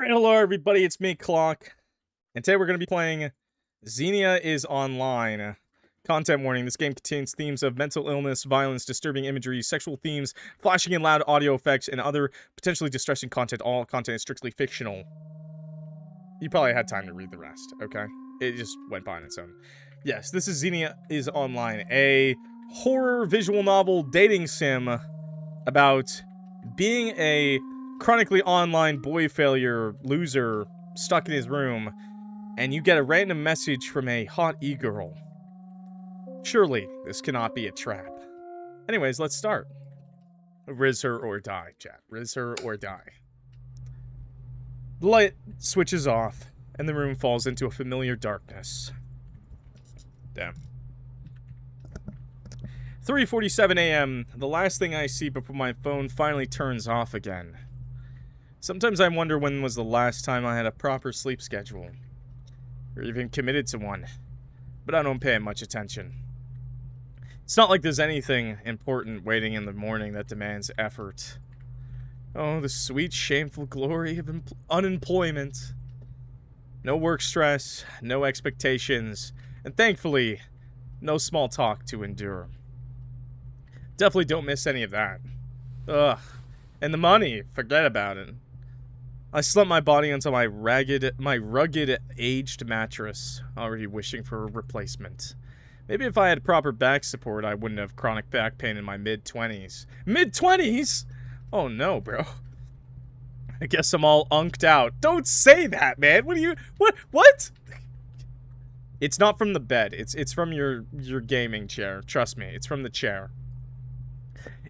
Alright, hello everybody, it's me, Clock. And today we're going to be playing Xenia is Online. Content warning, this game contains themes of mental illness, violence, disturbing imagery, sexual themes, flashing and loud audio effects, and other potentially distressing content. All content is strictly fictional. You probably had time to read the rest, okay? It just went by on its own. Yes, this is Xenia is Online, a horror visual novel dating sim about being a chronically online boy failure loser stuck in his room, and you get a random message from a hot e-girl. Surely, this cannot be a trap. Anyways, let's start. Rizz her or die, chat. Rizz her or die. The light switches off, and the room falls into a familiar darkness. Damn. 3:47 a.m. The last thing I see before my phone finally turns off again. Sometimes I wonder when was the last time I had a proper sleep schedule, or even committed to one, but I don't pay much attention. It's not like there's anything important waiting in the morning that demands effort. Oh, the sweet, shameful glory of unemployment. No work stress, no expectations, and thankfully, no small talk to endure. Definitely don't miss any of that. Ugh. And the money, forget about it. I slumped my body onto my rugged, aged mattress, already wishing for a replacement. Maybe if I had proper back support, I wouldn't have chronic back pain in my mid-20s. Mid-20s?! Oh no, bro. I guess I'm all unked out. Don't say that, man! What? It's not from the bed. It's from your gaming chair. Trust me, it's from the chair.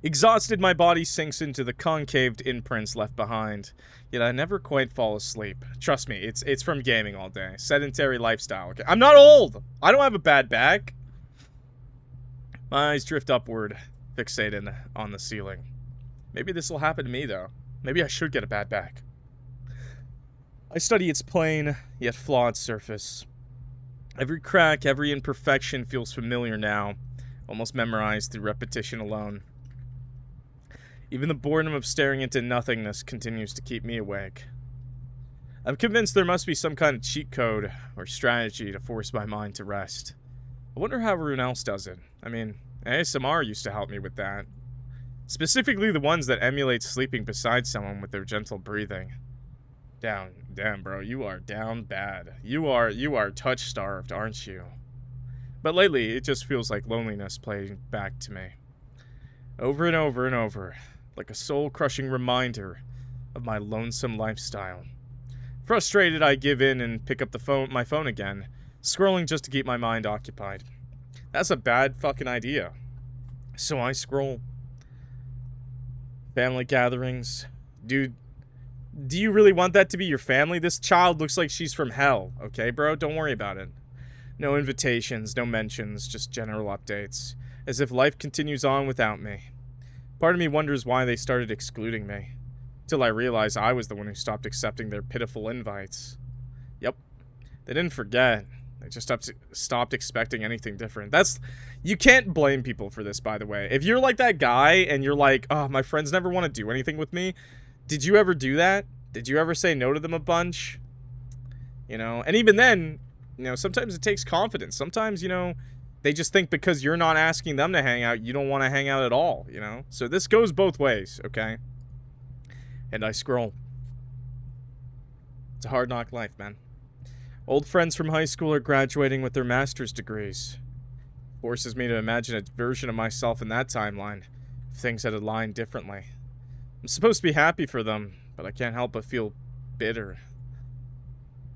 Exhausted, my body sinks into the concaved imprints left behind. Yet I never quite fall asleep. Trust me, it's from gaming all day. Sedentary lifestyle. Okay? I'm not old! I don't have a bad back. My eyes drift upward, fixated on the ceiling. Maybe this will happen to me, though. Maybe I should get a bad back. I study its plain, yet flawed surface. Every crack, every imperfection feels familiar now, almost memorized through repetition alone. Even the boredom of staring into nothingness continues to keep me awake. I'm convinced there must be some kind of cheat code or strategy to force my mind to rest. I wonder how everyone else does it. I mean, ASMR used to help me with that. Specifically the ones that emulate sleeping beside someone with their gentle breathing. Damn, bro, you are down bad. You are touch-starved, aren't you? But lately, it just feels like loneliness playing back to me. Over and over and over, like a soul-crushing reminder of my lonesome lifestyle. Frustrated, I give in and pick up my phone again, scrolling just to keep my mind occupied. That's a bad fucking idea. So I scroll. Family gatherings. Dude, do you really want that to be your family? This child looks like she's from hell, okay, bro? Don't worry about it. No invitations, no mentions, just general updates. As if life continues on without me. Part of me wonders why they started excluding me. Till I realize I was the one who stopped accepting their pitiful invites. Yep. They didn't forget. They just stopped expecting anything different. You can't blame people for this, by the way. If you're like that guy and you're like, oh, my friends never want to do anything with me. Did you ever do that? Did you ever say no to them a bunch? You know, and even then, you know, sometimes it takes confidence. Sometimes, you know, they just think because you're not asking them to hang out, you don't want to hang out at all, you know? So this goes both ways, okay? And I scroll. It's a hard knock life, man. Old friends from high school are graduating with their master's degrees. Forces me to imagine a version of myself in that timeline, if things had aligned differently. I'm supposed to be happy for them, but I can't help but feel bitter.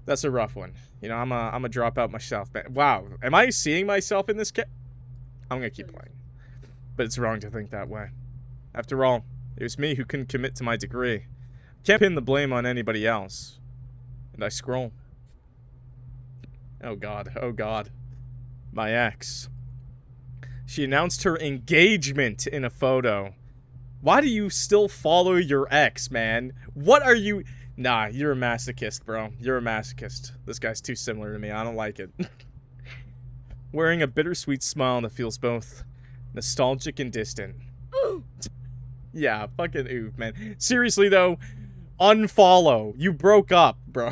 That's a rough one. You know, I'm a dropout myself. Wow, am I seeing myself in this I'm gonna keep playing. But it's wrong to think that way. After all, it was me who couldn't commit to my degree. Can't pin the blame on anybody else. And I scroll. Oh god. My ex. She announced her engagement in a photo. Why do you still follow your ex, man? What are you... Nah, you're a masochist, bro. You're a masochist. This guy's too similar to me. I don't like it. Wearing a bittersweet smile that feels both nostalgic and distant. Yeah, fucking oof, man. Seriously, though, Unfollow. You broke up, bro.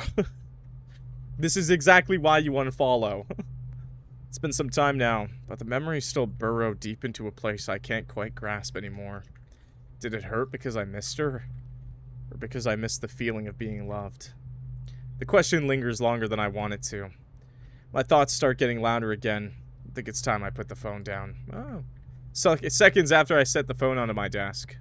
This is exactly why you unfollow. It's been some time now, but the memories still burrow deep into a place I can't quite grasp anymore. Did it hurt because I missed her? Or because I missed the feeling of being loved? The question lingers longer than I want it to. My thoughts start getting louder again. I think it's time I put the phone down. Oh. So, seconds after I set the phone onto my desk.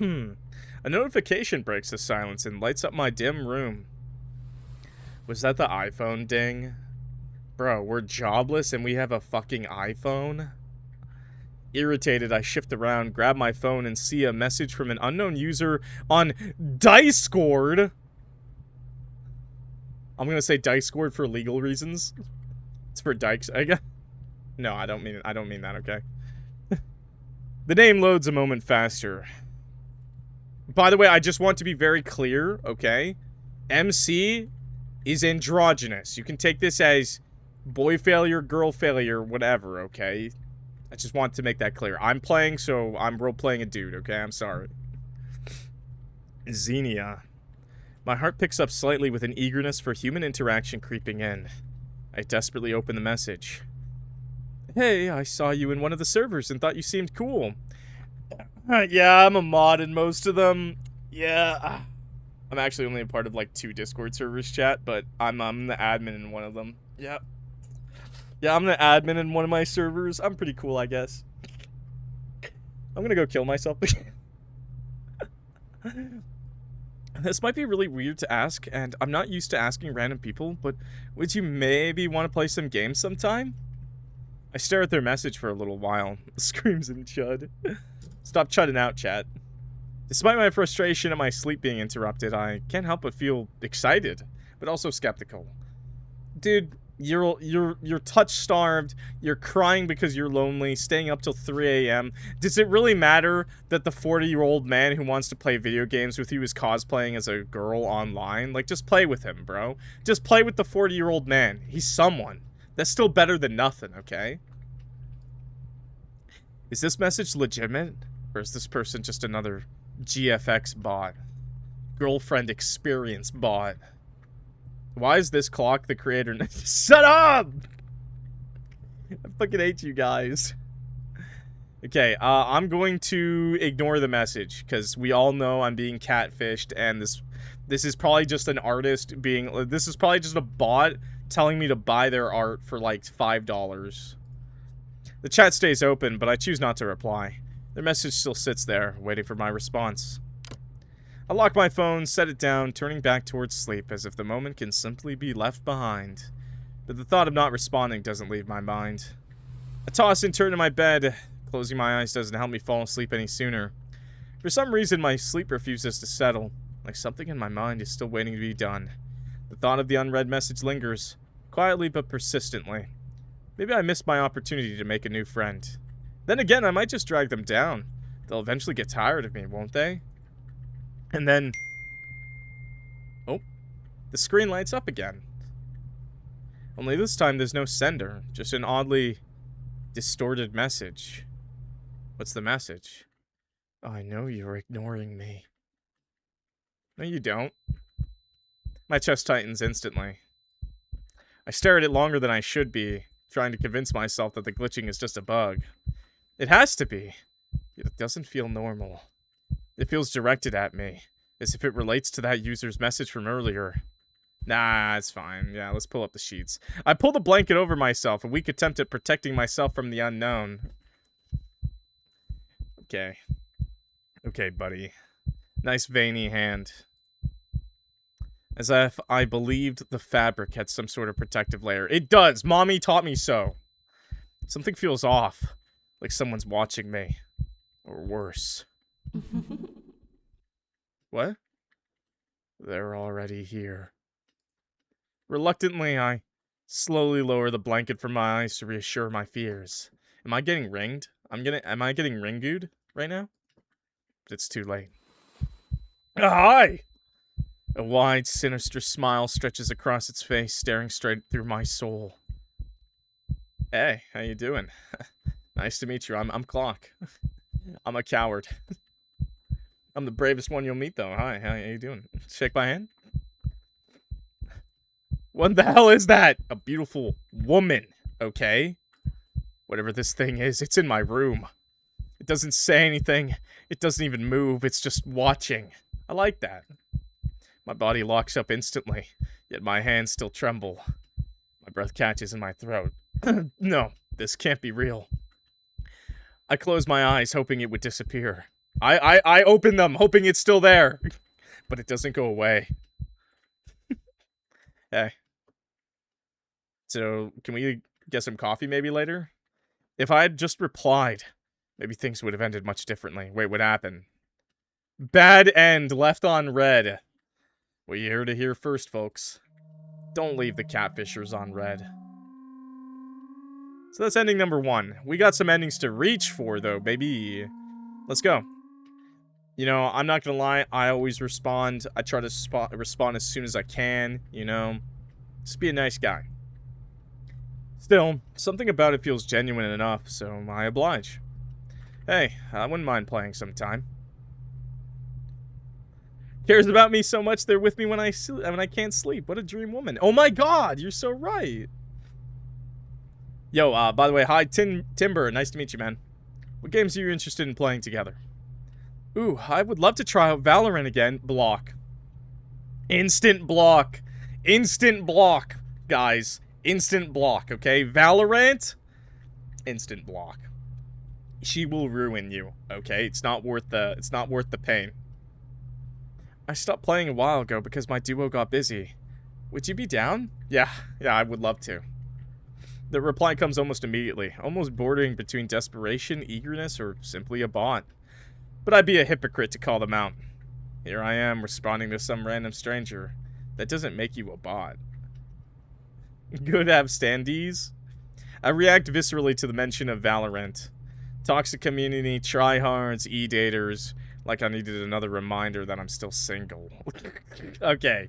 A notification breaks the silence and lights up my dim room. Was that the iPhone ding? Bro, we're jobless and we have a fucking iPhone? Irritated, I shift around, grab my phone, and see a message from an unknown user on Discord. I'm gonna say Discord for legal reasons. It's for dykes, I guess. No, I don't mean that, okay? The name loads a moment faster. By the way, I just want to be very clear, okay? MC is androgynous. You can take this as boy failure, girl failure, whatever, okay? I just want to make that clear. I'm playing, so I'm role-playing a dude, okay? I'm sorry. Xenia. My heart picks up slightly with an eagerness for human interaction creeping in. I desperately open the message. Hey, I saw you in one of the servers and thought you seemed cool. Yeah, I'm a mod in most of them. Yeah. I'm actually only a part of, like, 2 Discord servers, chat, but I'm the admin in one of them. Yep. Yeah, I'm the admin in one of my servers. I'm pretty cool, I guess. I'm gonna go kill myself. This might be really weird to ask, and I'm not used to asking random people, but would you maybe want to play some games sometime? I stare at their message for a little while. Screams and chud. Stop chudding out, chat. Despite my frustration at my sleep being interrupted, I can't help but feel excited, but also skeptical. Dude, you're touch-starved, you're crying because you're lonely, staying up till 3 a.m. Does it really matter that the 40-year-old man who wants to play video games with you is cosplaying as a girl online? Like, just play with him, bro. Just play with the 40-year-old man. He's someone. That's still better than nothing, okay? Is this message legitimate? Or is this person just another GFX bot? Girlfriend experience bot. Why is this clock the creator? Shut up! I fucking hate you guys. Okay, I'm going to ignore the message, because we all know I'm being catfished, and this is probably just an artist being... This is probably just a bot telling me to buy their art for, like, $5. The chat stays open, but I choose not to reply. Their message still sits there, waiting for my response. I lock my phone, set it down, turning back towards sleep, as if the moment can simply be left behind. But the thought of not responding doesn't leave my mind. I toss and turn to my bed. Closing my eyes doesn't help me fall asleep any sooner. For some reason, my sleep refuses to settle, like something in my mind is still waiting to be done. The thought of the unread message lingers, quietly but persistently. Maybe I missed my opportunity to make a new friend. Then again, I might just drag them down. They'll eventually get tired of me, won't they? And then... Oh. The screen lights up again. Only this time there's no sender, just an oddly distorted message. What's the message? Oh, I know you're ignoring me. No, you don't. My chest tightens instantly. I stare at it longer than I should be, trying to convince myself that the glitching is just a bug. It has to be. It doesn't feel normal. It feels directed at me, as if it relates to that user's message from earlier. Nah, it's fine. Yeah, let's pull up the sheets. I pull the blanket over myself, a weak attempt at protecting myself from the unknown. Okay. Okay, buddy. Nice veiny hand. As if I believed the fabric had some sort of protective layer. It does! Mommy taught me so! Something feels off. Like someone's watching me. Or worse. What? They're already here. Reluctantly, I slowly lower the blanket from my eyes to reassure my fears. Am I getting ringed? Am I getting ringooed right now? But it's too late. Hi! A wide, sinister smile stretches across its face, staring straight through my soul. Hey, how you doing? Nice to meet you. I'm Clock. I'm a coward. I'm the bravest one you'll meet, though. Hi, how you doing? Shake my hand? What the hell is that? A beautiful woman, okay? Whatever this thing is, it's in my room. It doesn't say anything. It doesn't even move. It's just watching. I like that. My body locks up instantly, yet my hands still tremble. My breath catches in my throat. No, this can't be real. I close my eyes, hoping it would disappear. I open them, hoping it's still there. But it doesn't go away. Hey. So, can we get some coffee maybe later? If I had just replied, maybe things would have ended much differently. Wait, what happened? Bad end, left on red. Well, you heard it here first, folks. Don't leave the catfishers on red. So that's ending number 1. We got some endings to reach for, though, baby. Let's go. You know, I'm not gonna lie, I always respond. I try to respond as soon as I can, you know. Just be a nice guy. Still, something about it feels genuine enough, so I oblige. Hey, I wouldn't mind playing sometime. Cares about me so much they're with me when I can't sleep. What a dream woman. Oh my god, you're so right. Yo, by the way, hi, Timber. Nice to meet you, man. What games are you interested in playing together? Ooh, I would love to try out Valorant again. Block. Instant block. Instant block, guys. Instant block, okay? Valorant, instant block. She will ruin you, okay? It's not worth the pain. I stopped playing a while ago because my duo got busy. Would you be down? Yeah, I would love to. The reply comes almost immediately, almost bordering between desperation, eagerness, or simply a bot. But I'd be a hypocrite to call them out. Here I am, responding to some random stranger. That doesn't make you a bot. Good to have standees. I react viscerally to the mention of Valorant. Toxic community, tryhards, e-daters, like I needed another reminder that I'm still single. Okay.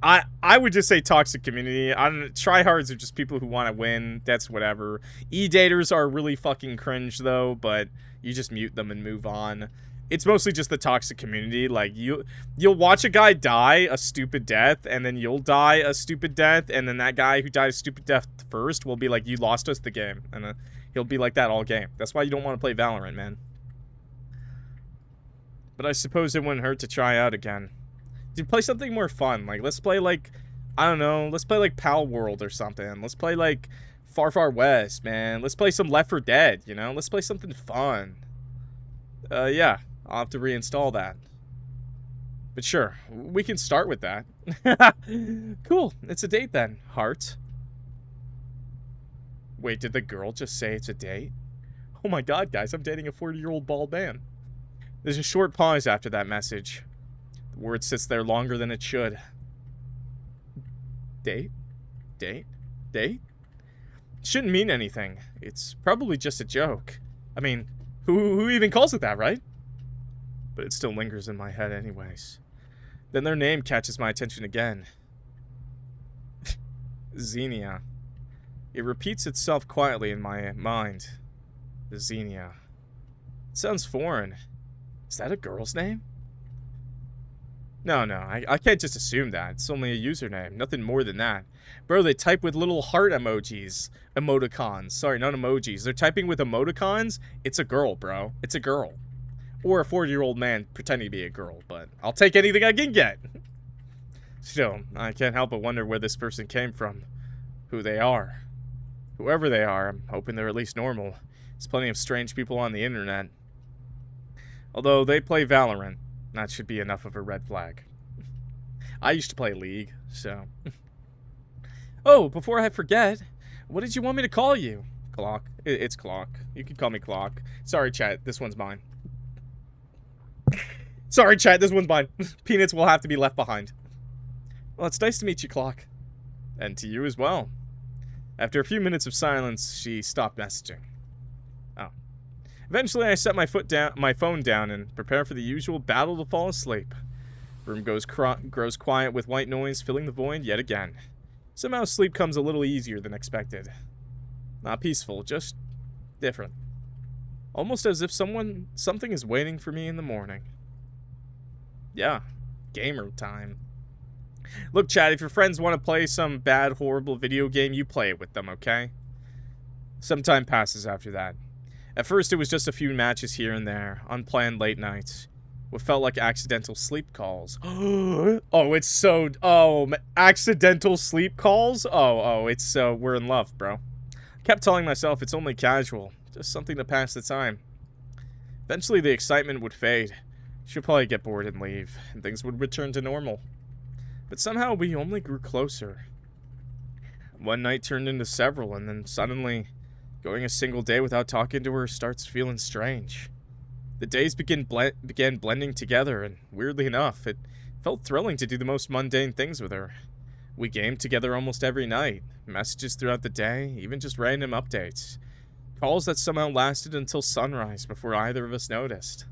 I would just say toxic community. Tryhards are just people who want to win. That's whatever. E-daters are really fucking cringe, though, but you just mute them and move on. It's mostly just the toxic community. Like, you'll watch a guy die a stupid death, and then you'll die a stupid death, and then that guy who died a stupid death first will be like, you lost us the game. And he'll be like that all game. That's why you don't want to play Valorant, man. But I suppose it wouldn't hurt to try out again. Dude, play something more fun. Like, let's play, like, I don't know. Let's play, like, Pal World or something. Let's play, like, Far Far West, man. Let's play some Left 4 Dead, you know? Let's play something fun. Yeah. I'll have to reinstall that. But sure, we can start with that. Cool. It's a date then, heart. Wait, did the girl just say it's a date? Oh my god, guys, I'm dating a 40-year-old bald man. There's a short pause after that message. The word sits there longer than it should. Date? Date? Date? It shouldn't mean anything. It's probably just a joke. I mean, who even calls it that, right? But it still lingers in my head anyways. Then their name catches my attention again. Xenia. It repeats itself quietly in my mind. Xenia. It sounds foreign. Is that a girl's name? No, I can't just assume that. It's only a username. Nothing more than that. Bro, they type with little heart emojis. Emoticons. Sorry, not emojis. They're typing with emoticons. It's a girl, bro. It's a girl. Or a 40-year-old man pretending to be a girl, but I'll take anything I can get. Still, I can't help but wonder where this person came from. Who they are. Whoever they are, I'm hoping they're at least normal. There's plenty of strange people on the internet. Although they play Valorant, that should be enough of a red flag. I used to play League, so... Oh, before I forget, what did you want me to call you? Clock. It's Clock. You can call me Clock. Sorry, chat. This one's mine. Sorry, chat. This one's mine. Peanuts will have to be left behind. Well, it's nice to meet you, Clock. And to you as well. After a few minutes of silence, she stopped messaging. Oh. Eventually, I set my phone down and prepare for the usual battle to fall asleep. Room grows quiet with white noise filling the void yet again. Somehow sleep comes a little easier than expected. Not peaceful, just different. Almost as if something is waiting for me in the morning. Yeah, gamer time. Look, Chad, if your friends want to play some bad, horrible video game, you play it with them, okay? Some time passes after that. At first, it was just a few matches here and there, unplanned late nights. What felt like accidental sleep calls. Oh, it's so... Oh, accidental sleep calls? It's so... We're in love, bro. Kept telling myself it's only casual, just something to pass the time. Eventually, the excitement would fade. She'd probably get bored and leave, and things would return to normal. But somehow, we only grew closer. One night turned into several, and then suddenly, going a single day without talking to her starts feeling strange. The days began blending together, and weirdly enough, it felt thrilling to do the most mundane things with her. We gamed together almost every night, messages throughout the day, even just random updates. Calls that somehow lasted until sunrise before either of us noticed.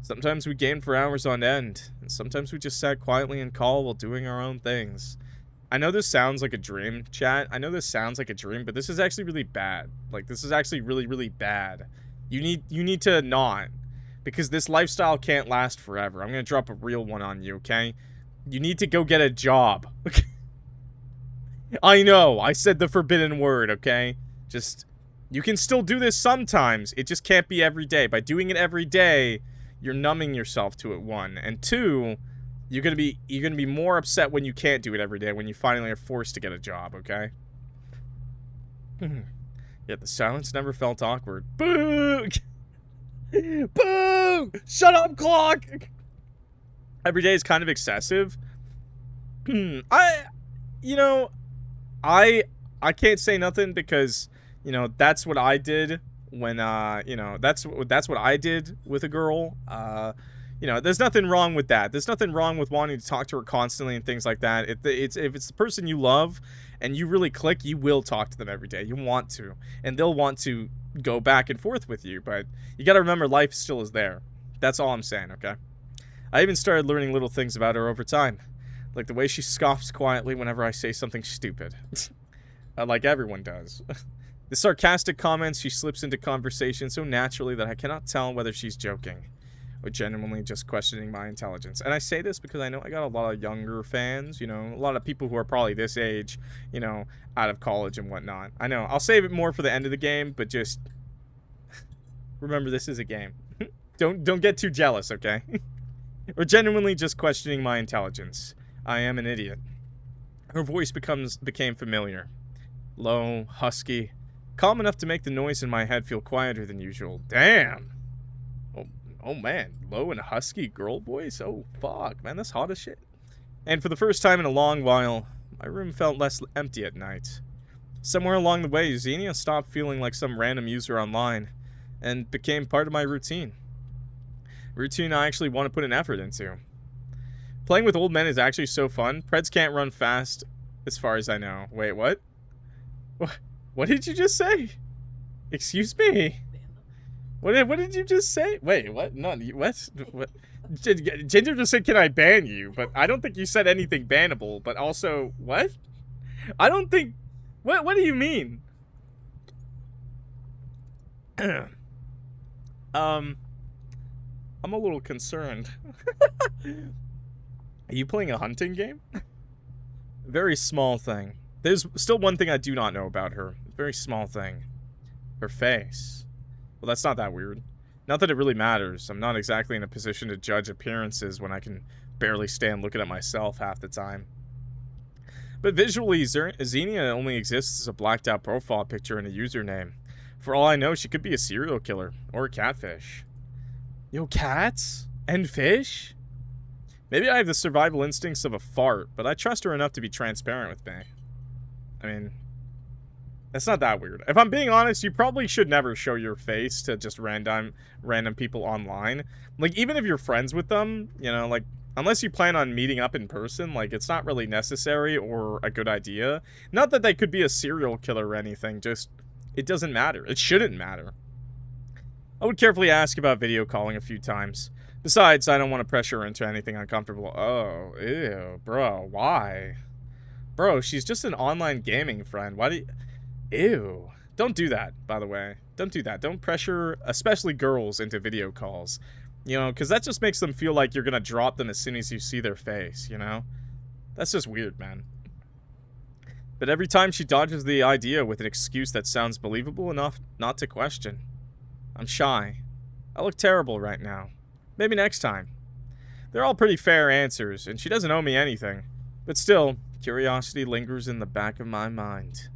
Sometimes we gamed for hours on end, and sometimes we just sat quietly in call while doing our own things. I know this sounds like a dream, chat. I know this sounds like a dream, but this is actually really bad. Like, this is actually really, really bad. You need to not, because this lifestyle can't last forever. I'm gonna drop a real one on you, okay? You need to go get a job. I know, I said the forbidden word, okay? Just, you can still do this sometimes. It just can't be every day. By doing it every day, you're numbing yourself to it, one. And two, you're gonna be more upset when you can't do it every day, when you finally are forced to get a job, okay? Yet the silence never felt awkward. Boo! Boo! Shut up, clock! Every day is kind of excessive. I can't say nothing because, you know, that's what I did when, that's what I did with a girl. You know, there's nothing wrong with that. There's nothing wrong with wanting to talk to her constantly and things like that. If it's the person you love and you really click, you will talk to them every day. You want to. And they'll want to go back and forth with you. But you gotta remember, life still is there. That's all I'm saying, okay? I even started learning little things about her over time. Like the way she scoffs quietly whenever I say something stupid. Like everyone does. The sarcastic comments she slips into conversation so naturally that I cannot tell whether she's joking or genuinely just questioning my intelligence. And I say this because I know I got a lot of younger fans, you know, a lot of people who are probably this age, you know, out of college and whatnot. I know, I'll save it more for the end of the game, but just remember this is a game. Don't get too jealous, okay? Or genuinely just questioning my intelligence. I am an idiot. Her voice became familiar. Low, husky, calm enough to make the noise in my head feel quieter than usual. Damn! Oh man, low and husky girl voice? Oh fuck, man, that's hot as shit. And for the first time in a long while, my room felt less empty at night. Somewhere along the way, Xenia stopped feeling like some random user online, and became part of my routine. Routine I actually want to put an effort into. Playing with old men is actually so fun. Preds can't run fast, as far as I know. Wait, what? What did you just say? Excuse me? What did you just say? Wait, what? No, what? Ginger just said, can I ban you? But I don't think you said anything bannable. But also, what? I don't think... What do you mean? I'm a little concerned. Are you playing a hunting game? Very small thing. There's still one thing I do not know about her. Very small thing. Her face. Well, that's not that weird. Not that it really matters. I'm not exactly in a position to judge appearances when I can barely stand looking at myself half the time. But visually, Xenia only exists as a blacked out profile picture and a username. For all I know, she could be a serial killer or a catfish. Yo, cats? And fish? Maybe I have the survival instincts of a fart, but I trust her enough to be transparent with me. I mean, that's not that weird. If I'm being honest, you probably should never show your face to just random people online. Like, even if you're friends with them, you know, like, unless you plan on meeting up in person, like, it's not really necessary or a good idea. Not that they could be a serial killer or anything, just, it doesn't matter. It shouldn't matter. I would carefully ask about video calling a few times. Besides, I don't want to pressure her into anything uncomfortable. Oh, ew, bro, why? Bro, she's just an online gaming friend. Why do you... Ew. Don't do that, by the way. Don't do that. Don't pressure, especially girls, into video calls. You know, because that just makes them feel like you're gonna drop them as soon as you see their face, you know? That's just weird, man. But every time she dodges the idea with an excuse that sounds believable enough not to question. I'm shy. I look terrible right now. Maybe next time. They're all pretty fair answers, and she doesn't owe me anything. But still, curiosity lingers in the back of my mind.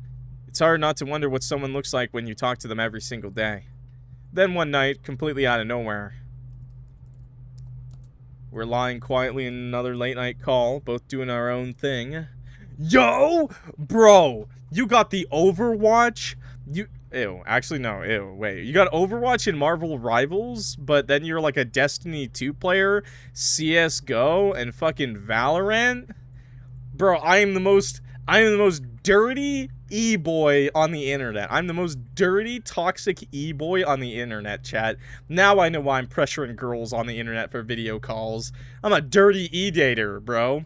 It's hard not to wonder what someone looks like when you talk to them every single day. Then one night, completely out of nowhere, we're lying quietly in another late night call, both doing our own thing. Yo! Bro! You got the Overwatch? Ew. Actually, no. Ew. Wait. You got Overwatch and Marvel Rivals, but then you're like a Destiny 2 player, CSGO, and fucking Valorant? Bro, I am the most dirty e-boy on the internet. I'm the most dirty, toxic e-boy on the internet, chat. Now I know why I'm pressuring girls on the internet for video calls. I'm a dirty e-dater, bro.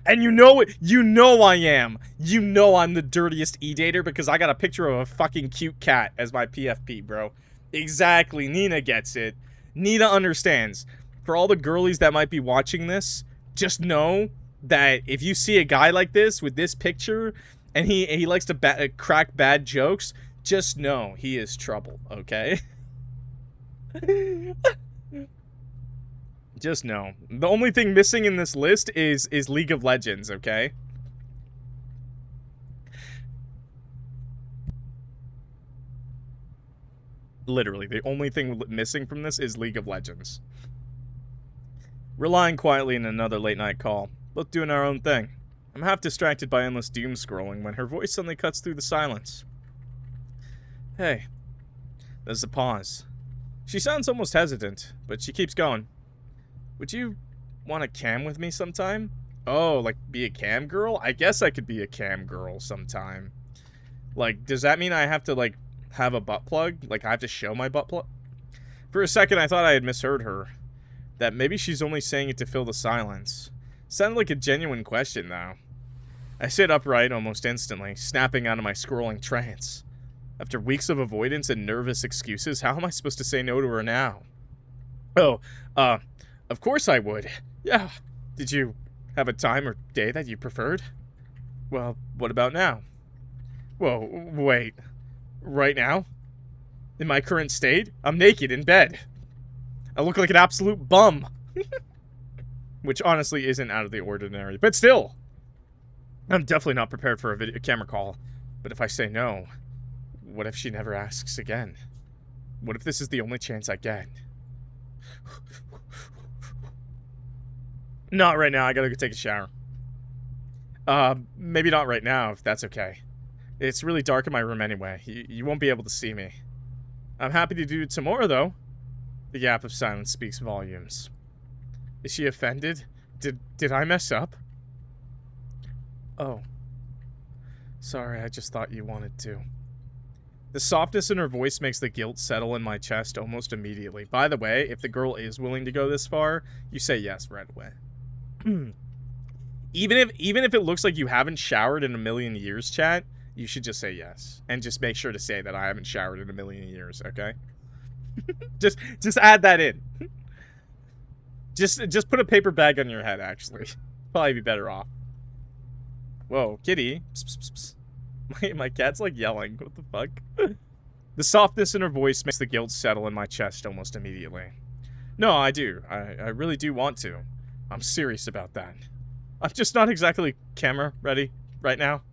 And you know I am. You know I'm the dirtiest e-dater because I got a picture of a fucking cute cat as my PFP, bro. Exactly. Nina gets it. Nina understands. For all the girlies that might be watching this, just know that if you see a guy like this with this picture and he likes to crack bad jokes, just know he is trouble, okay? Just know. The only thing missing in this list is League of Legends, okay? Literally, the only thing missing from this is League of Legends. We're lying quietly in another late night call, both doing our own thing. I'm half distracted by endless doom scrolling when her voice suddenly cuts through the silence. Hey. There's a pause. She sounds almost hesitant, but she keeps going. Would you want to cam with me sometime? Oh, like be a cam girl? I guess I could be a cam girl sometime. Like, does that mean I have to, like, have a butt plug? Like, I have to show my butt plug? For a second, I thought I had misheard her. That maybe she's only saying it to fill the silence. Sounded like a genuine question, though. I sit upright almost instantly, snapping out of my scrolling trance. After weeks of avoidance and nervous excuses, how am I supposed to say no to her now? Oh, of course I would. Yeah. Did you have a time or day that you preferred? Well, what about now? Whoa, wait. Right now? In my current state? I'm naked in bed. I look like an absolute bum. Which honestly isn't out of the ordinary. But still, I'm definitely not prepared for a camera call. But if I say no, what if she never asks again? What if this is the only chance I get? Not right now, I gotta go take a shower. Maybe not right now, if that's okay. It's really dark in my room anyway. You won't be able to see me. I'm happy to do it tomorrow, though. The gap of silence speaks volumes. Is she offended? Did I mess up? Oh. Sorry, I just thought you wanted to. The softness in her voice makes the guilt settle in my chest almost immediately. By the way, if the girl is willing to go this far, you say yes right away. Even if it looks like you haven't showered in a million years, chat, you should just say yes. And just make sure to say that I haven't showered in a million years, okay? just add that in. Just put a paper bag on your head, actually. Probably be better off. Whoa, kitty. Psst, psst, psst. My cat's like yelling. What the fuck? The softness in her voice makes the guilt settle in my chest almost immediately. No, I do. I really do want to. I'm serious about that. I'm just not exactly camera ready right now.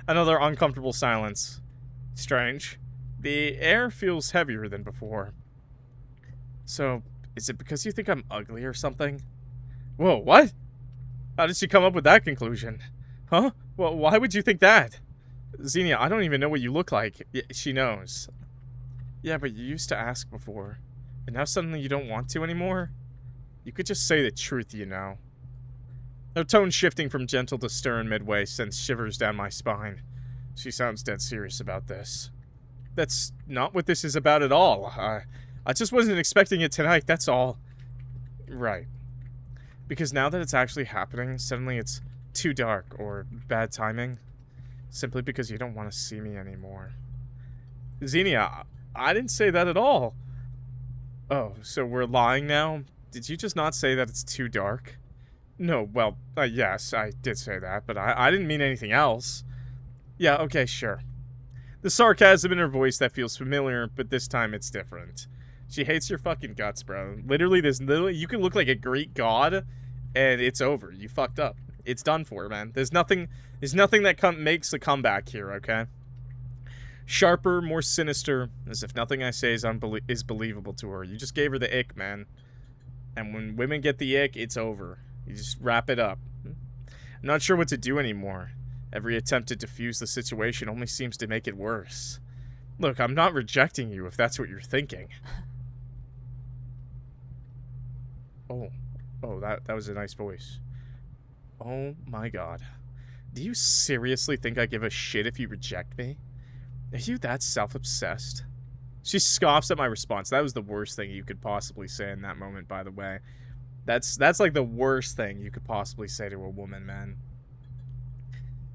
Another uncomfortable silence. Strange. The air feels heavier than before. So, is it because you think I'm ugly or something? Whoa, what? How did she come up with that conclusion? Huh? Well, why would you think that? Xenia, I don't even know what you look like. She knows. Yeah, but you used to ask before. And now suddenly you don't want to anymore? You could just say the truth, you know. Her tone shifting from gentle to stern midway sends shivers down my spine. She sounds dead serious about this. That's not what this is about at all. I just wasn't expecting it tonight, that's all. Right. Because now that it's actually happening, suddenly it's too dark or bad timing. Simply because you don't want to see me anymore. Xenia, I didn't say that at all. Oh, so we're lying now? Did you just not say that it's too dark? No, well, yes, I did say that, but I didn't mean anything else. Yeah, okay, sure. The sarcasm in her voice that feels familiar, but this time it's different. She hates your fucking guts, bro. Literally, you can look like a Greek god, and it's over. You fucked up. It's done for, man. There's nothing that makes a comeback here, okay? Sharper, more sinister, as if nothing I say is believable to her. You just gave her the ick, man. And when women get the ick, it's over. You just wrap it up. I'm not sure what to do anymore. Every attempt to defuse the situation only seems to make it worse. Look, I'm not rejecting you if that's what you're thinking. Oh, that was a nice voice. Oh my god. Do you seriously think I give a shit if you reject me? Are you that self-obsessed? She scoffs at my response. That was the worst thing you could possibly say in that moment, by the way. That's like the worst thing you could possibly say to a woman, man.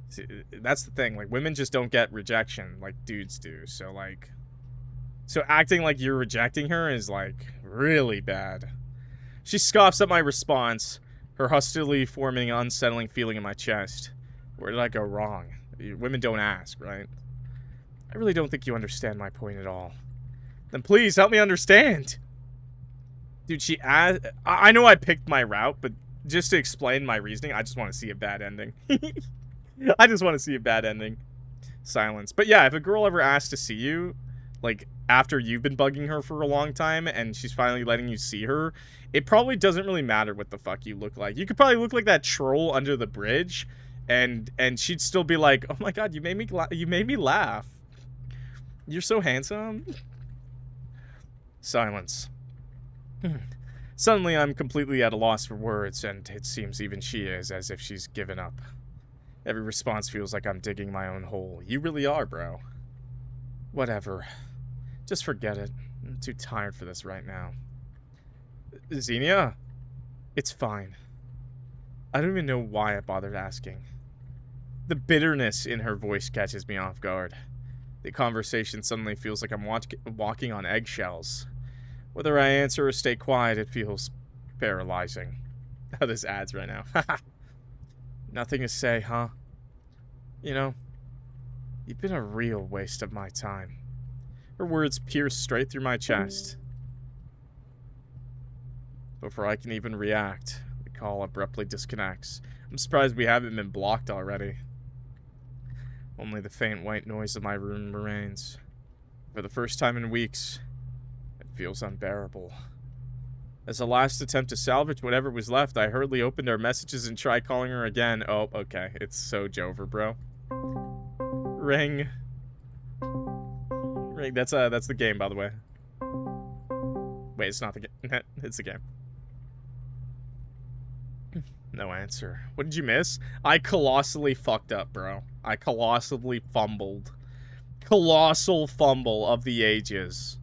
See, that's the thing. Like, women just don't get rejection like dudes do. So, like... So acting like you're rejecting her is, like, really bad. She scoffs at my response, her hostility forming an unsettling feeling in my chest. Where did I go wrong? Women don't ask, right? I really don't think you understand my point at all. Then please help me understand. Dude, I know I picked my route, but just to explain my reasoning, I just want to see a bad ending. I just want to see a bad ending. Silence. But yeah, if a girl ever asks to see you, like, after you've been bugging her for a long time, and she's finally letting you see her, it probably doesn't really matter what the fuck you look like. You could probably look like that troll under the bridge, and she'd still be like, oh my god, you made me laugh. You're so handsome. Silence. Suddenly, I'm completely at a loss for words, and it seems even she is, as if she's given up. Every response feels like I'm digging my own hole. You really are, bro. Whatever. Just forget it. I'm too tired for this right now. Xenia? It's fine. I don't even know why I bothered asking. The bitterness in her voice catches me off guard. The conversation suddenly feels like I'm walking on eggshells. Whether I answer or stay quiet, it feels paralyzing. Oh, this adds right now. Nothing to say, huh? You know, you've been a real waste of my time. Her words pierce straight through my chest. Before I can even react, the call abruptly disconnects. I'm surprised we haven't been blocked already. Only the faint white noise of my room remains. For the first time in weeks, it feels unbearable. As a last attempt to salvage whatever was left, I hurriedly opened our messages and tried calling her again. Oh, okay. It's so Jover, bro. Ring. Ring. That's the game, by the way. Wait, it's not the game. It's the game. No answer. What did you miss? I colossally fucked up, bro. I colossally fumbled. Colossal fumble of the ages.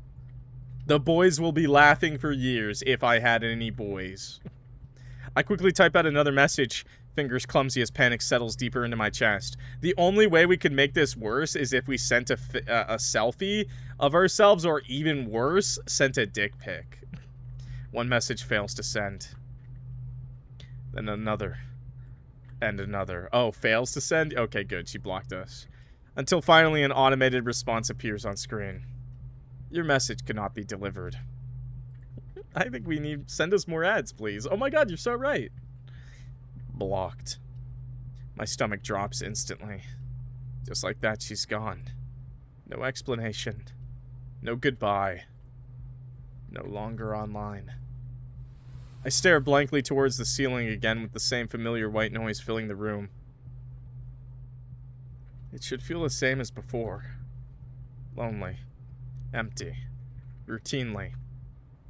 The boys will be laughing for years if I had any boys. I quickly type out another message, fingers clumsy as panic settles deeper into my chest. The only way we could make this worse is if we sent a selfie of ourselves, or even worse, sent a dick pic. One message fails to send. Then another. And another. Oh, fails to send? Okay, good. She blocked us. Until finally an automated response appears on screen. Your message cannot be delivered. I think we need... Send us more ads, please. Oh my god, you're so right. Blocked. My stomach drops instantly. Just like that, she's gone. No explanation. No goodbye. No longer online. I stare blankly towards the ceiling again with the same familiar white noise filling the room. It should feel the same as before. Lonely. Empty. Routinely.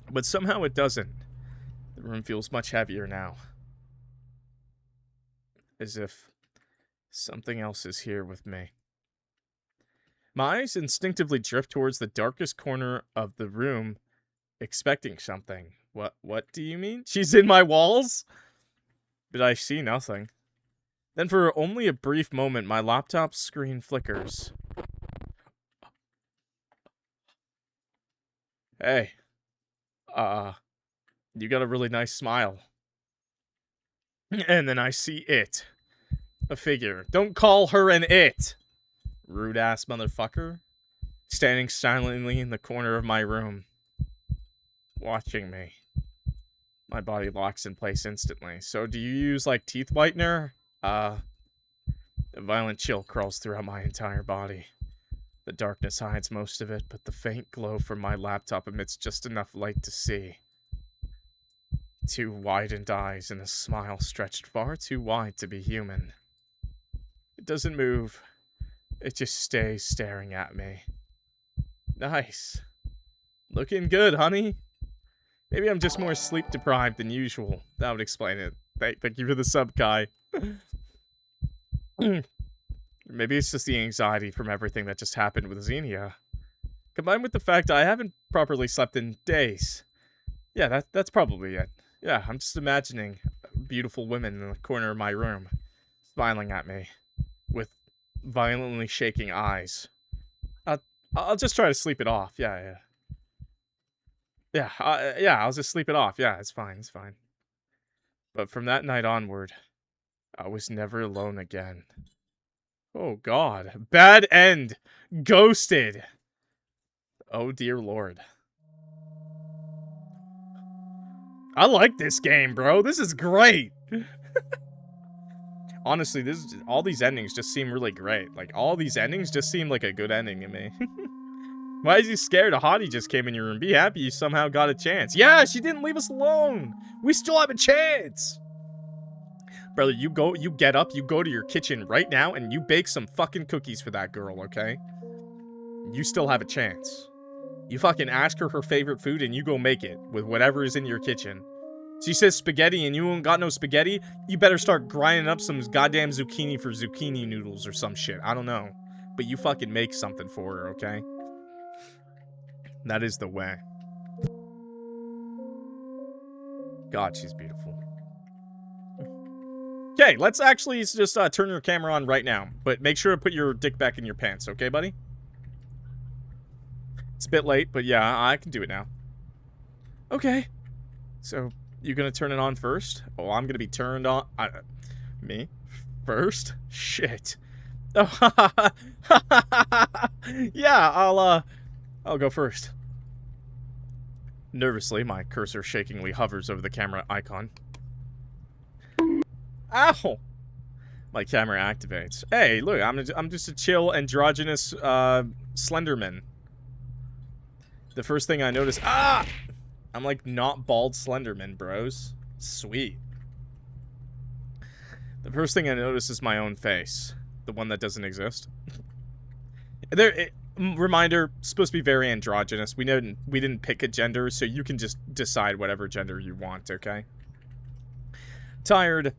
But somehow it doesn't. The room feels much heavier now. As if something else is here with me. My eyes instinctively drift towards the darkest corner of the room, expecting something. What do you mean? She's in my walls? But I see nothing. Then for only a brief moment, my laptop screen flickers. Hey. You got a really nice smile. And then I see it. A figure. Don't call her an it! Rude ass motherfucker. Standing silently in the corner of my room. Watching me. My body locks in place instantly. So do you use, like, teeth whitener? A violent chill crawls throughout my entire body. The darkness hides most of it, but the faint glow from my laptop emits just enough light to see. Two widened eyes and a smile stretched far too wide to be human. It doesn't move. It just stays staring at me. Nice. Looking good, honey. Maybe I'm just more sleep deprived than usual. That would explain it. Thank you for the sub, Kai. Maybe it's just the anxiety from everything that just happened with Xenia. Combined with the fact I haven't properly slept in days. Yeah, that's probably it. Yeah, I'm just imagining beautiful women in the corner of my room, smiling at me, with violently shaking eyes. I'll just try to sleep it off. Yeah. I'll just sleep it off. Yeah, it's fine. But from that night onward, I was never alone again. Oh god. Bad end. Ghosted. Oh dear lord. I like this game, bro. This is great. Honestly, all these endings just seem really great. Like, all these endings just seem like a good ending to me. Why is he scared? A hottie just came in your room. Be happy you somehow got a chance. Yeah, she didn't leave us alone. We still have a chance. Brother, you get up, you go to your kitchen right now, and you bake some fucking cookies for that girl, okay? You still have a chance. You fucking ask her favorite food, and you go make it with whatever is in your kitchen. She says spaghetti, and you ain't got no spaghetti, you better start grinding up some goddamn zucchini for zucchini noodles or some shit. I don't know. But you fucking make something for her, okay? That is the way. God, she's beautiful. Okay, let's actually just turn your camera on right now. But make sure to put your dick back in your pants, okay, buddy? It's a bit late, but yeah, I can do it now. Okay. So, you gonna turn it on first? Oh, I'm gonna be turned on... me? First? Shit. Oh, yeah, I'll go first. Nervously, my cursor shakingly hovers over the camera icon. Ow! My camera activates. Hey, look, I'm just a chill, androgynous, Slenderman. The first thing I notice... Ah! I'm like not bald Slenderman, bros. Sweet. The first thing I notice is my own face. The one that doesn't exist. Reminder, supposed to be very androgynous. We didn't pick a gender, so you can just decide whatever gender you want, okay? Tired,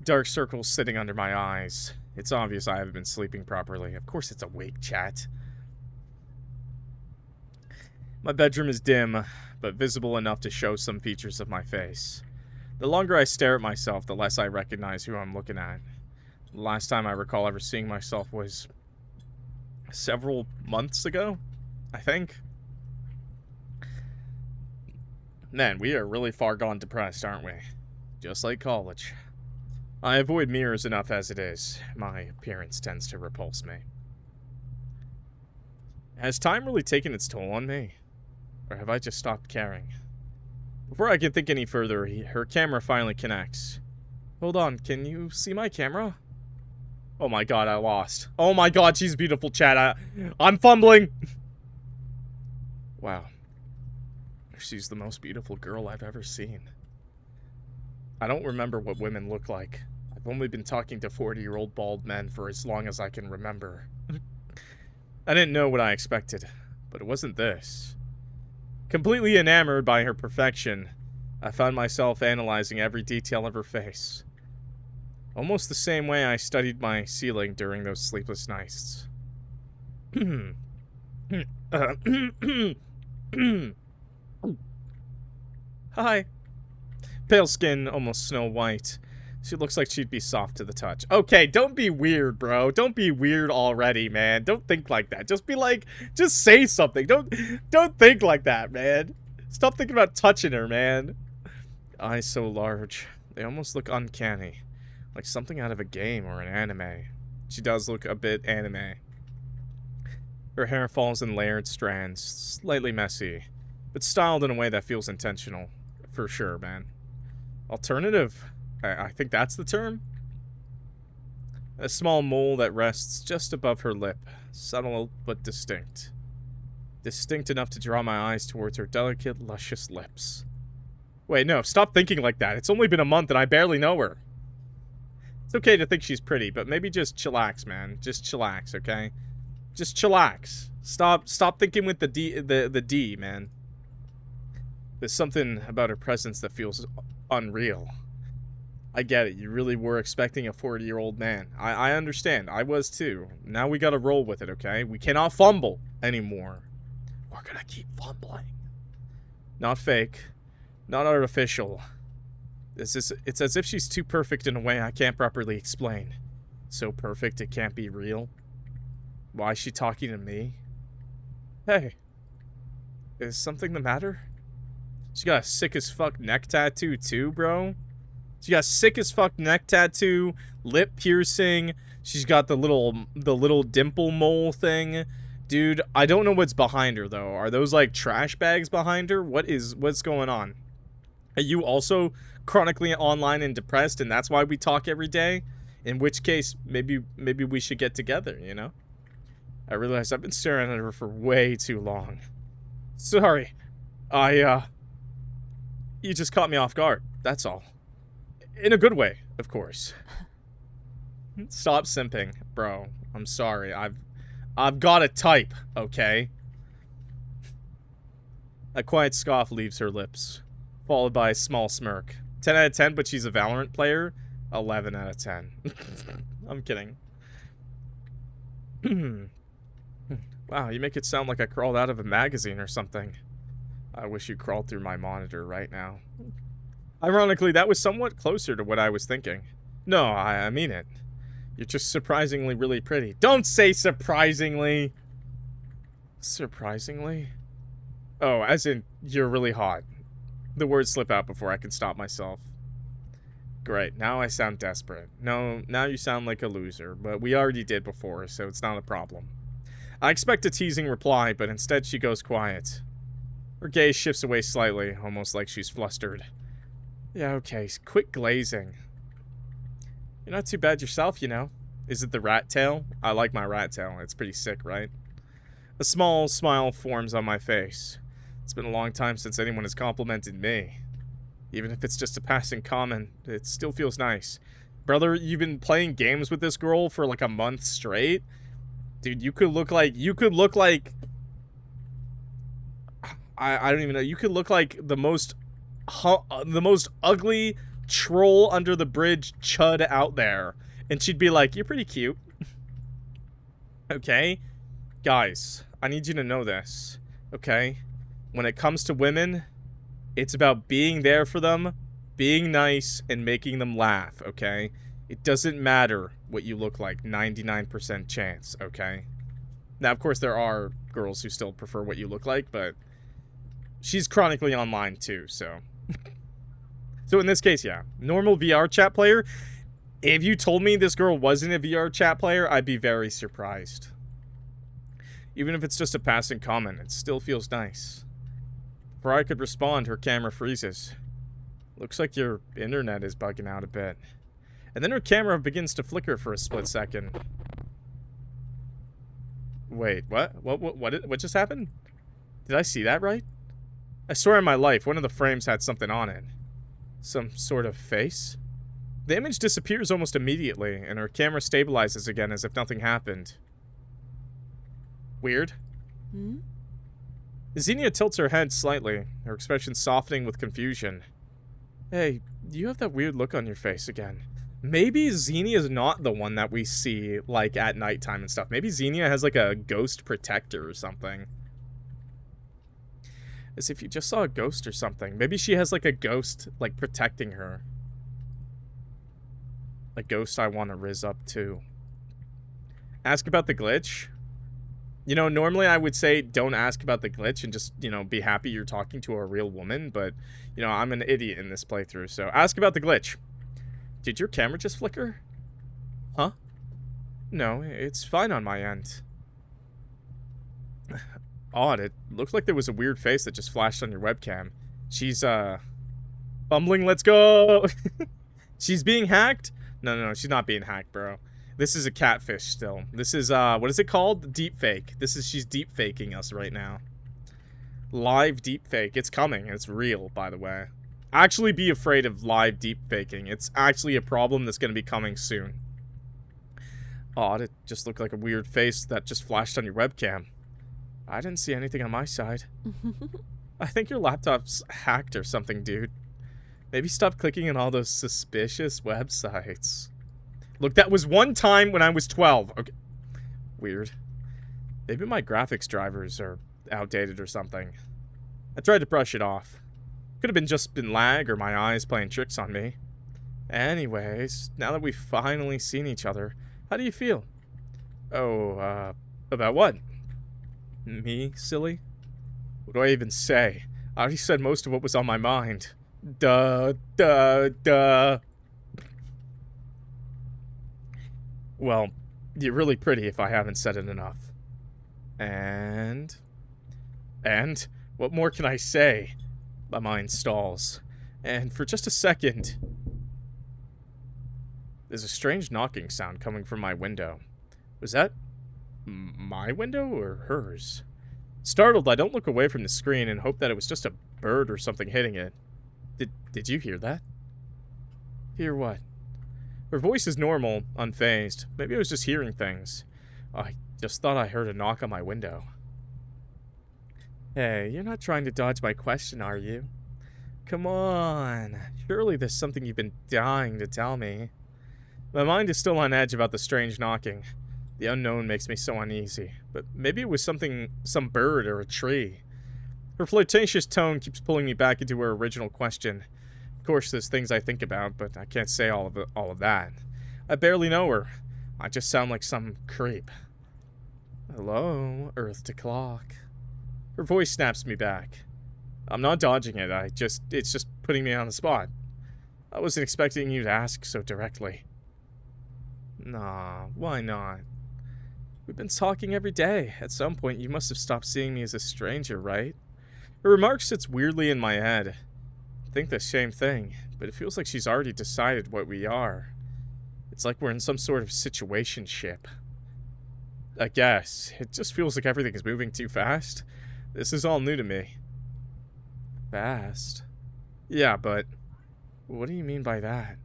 dark circles sitting under my eyes. It's obvious I haven't been sleeping properly. Of course it's awake, chat. My bedroom is dim, but visible enough to show some features of my face. The longer I stare at myself, the less I recognize who I'm looking at. The last time I recall ever seeing myself was several months ago, I think. Man, we are really far gone depressed, aren't we? Just like college. I avoid mirrors enough as it is. My appearance tends to repulse me. Has time really taken its toll on me? Or have I just stopped caring? Before I can think any further, her camera finally connects. Hold on, can you see my camera? Oh my god, I lost. Oh my god, she's beautiful, chat. I'm fumbling! Wow. She's the most beautiful girl I've ever seen. I don't remember what women look like. I've only been talking to 40-year-old bald men for as long as I can remember. I didn't know what I expected, but it wasn't this. Completely enamored by her perfection, I found myself analyzing every detail of her face. Almost the same way I studied my ceiling during those sleepless nights. Hi. Pale skin, almost snow white. She looks like she'd be soft to the touch. Okay, don't be weird, bro. Don't be weird already, man. Don't think like that. Just be like, just say something. Don't think like that, man. Stop thinking about touching her, man. Eyes so large. They almost look uncanny. Like something out of a game or an anime. She does look a bit anime. Her hair falls in layered strands. Slightly messy. But styled in a way that feels intentional. For sure, man. Alternative. I think that's the term. A small mole that rests just above her lip. Subtle but distinct. Distinct enough to draw my eyes towards her delicate, luscious lips. Wait, no, stop thinking like that. It's only been a month and I barely know her. It's okay to think she's pretty, but maybe just chillax, man. Just chillax, okay? Just chillax. Stop thinking with the D, man. There's something about her presence that feels unreal. I get it. You really were expecting a 40-year-old man. I understand. I was too. Now we gotta roll with it, okay? We cannot fumble anymore. We're gonna keep fumbling. Not fake. Not artificial. It's as if she's too perfect in a way I can't properly explain. So perfect it can't be real. Why is she talking to me? Hey. Is something the matter? She got a sick as fuck neck tattoo too, bro. She got a sick as fuck neck tattoo, lip piercing. She's got the little dimple mole thing. Dude, I don't know what's behind her though. Are those like trash bags behind her? What's going on? Are you also chronically online and depressed and that's why we talk every day? In which case, maybe we should get together, you know? I realize I've been staring at her for way too long. Sorry. You just caught me off guard. That's all. In a good way, of course. Stop simping, bro. I'm sorry. I've got a type, okay? A quiet scoff leaves her lips, followed by a small smirk. 10 out of 10, but she's a Valorant player? 11 out of 10. I'm kidding. Wow, you make it sound like I crawled out of a magazine or something. I wish you crawled through my monitor right now. Ironically, that was somewhat closer to what I was thinking. No, I mean it. You're just surprisingly really pretty. Don't say surprisingly! Surprisingly? Oh, as in, you're really hot. The words slip out before I can stop myself. Great, now I sound desperate. No, now you sound like a loser, but we already did before, so it's not a problem. I expect a teasing reply, but instead she goes quiet. Her gaze shifts away slightly, almost like she's flustered. Yeah, okay, quit glazing. You're not too bad yourself, you know. Is it the rat tail? I like my rat tail. It's pretty sick, right? A small smile forms on my face. It's been a long time since anyone has complimented me. Even if it's just a passing comment, it still feels nice. Brother, you've been playing games with this girl for like a month straight? Dude, you could look like... I don't even know. You could look like the most ugly troll under the bridge chud out there. And she'd be like, you're pretty cute. Okay? Guys, I need you to know this. Okay? When it comes to women, it's about being there for them, being nice, and making them laugh, okay? It doesn't matter what you look like, 99% chance, okay? Now, of course, there are girls who still prefer what you look like, but she's chronically online too, so. So in this case, yeah. Normal VR chat player. If you told me this girl wasn't a VR chat player, I'd be very surprised. Even if it's just a passing comment, it still feels nice. Before I could respond, her camera freezes. Looks like your internet is bugging out a bit. And then her camera begins to flicker for a split second. Wait, what? What just happened? Did I see that right? I swear on my life, one of the frames had something on it. Some sort of face? The image disappears almost immediately, and her camera stabilizes again as if nothing happened. Weird. Hmm? Xenia tilts her head slightly, her expression softening with confusion. Hey, you have that weird look on your face again. Maybe Xenia is not the one that we see, like, at nighttime and stuff. Maybe Xenia has, like, a ghost protector or something. As if you just saw a ghost or something. Maybe she has, like, a ghost, like, protecting her. A ghost I want to Rizz up to. Ask about the glitch? You know, normally I would say don't ask about the glitch and just, you know, be happy you're talking to a real woman, but, you know, I'm an idiot in this playthrough, so ask about the glitch. Did your camera just flicker? Huh? No, it's fine on my end. Odd, it looked like there was a weird face that just flashed on your webcam. She's, bumbling, let's go! She's being hacked? No, she's not being hacked, bro. This is a catfish still. This is, what is it called? Deep fake. She's deep faking us right now. Live deep fake. It's coming. It's real, by the way. Actually be afraid of live deep faking. It's actually a problem that's going to be coming soon. Odd, it just looked like a weird face that just flashed on your webcam. I didn't see anything on my side. I think your laptop's hacked or something, dude. Maybe stop clicking on all those suspicious websites. Look, that was one time when I was 12. Okay. Weird. Maybe my graphics drivers are outdated or something. I tried to brush it off. Could have just been lag or my eyes playing tricks on me. Anyways, now that we've finally seen each other, how do you feel? Oh, about what? Me, silly? What do I even say? I already said most of what was on my mind. Duh. Well, you're really pretty if I haven't said it enough. And? What more can I say? My mind stalls. And for just a second... There's a strange knocking sound coming from my window. Was that my window or hers? Startled, I don't look away from the screen and hope that it was just a bird or something hitting it. Did you hear that? Hear what? Her voice is normal, unfazed. Maybe I was just hearing things. I just thought I heard a knock on my window. Hey, you're not trying to dodge my question, are you? Come on. Surely there's something you've been dying to tell me. My mind is still on edge about the strange knocking. The unknown makes me so uneasy. But maybe it was some bird or a tree. Her flirtatious tone keeps pulling me back into her original question. Of course, there's things I think about, but I can't say all of that. I barely know her. I just sound like some creep. Hello, Earth to Clock. Her voice snaps me back. I'm not dodging it, it's just putting me on the spot. I wasn't expecting you to ask so directly. Nah, why not? We've been talking every day. At some point, you must have stopped seeing me as a stranger, right? Her remark sits weirdly in my head. I think the same thing, but it feels like she's already decided what we are. It's like we're in some sort of situationship. I guess. It just feels like everything is moving too fast. This is all new to me. Fast? Yeah, but what do you mean by that?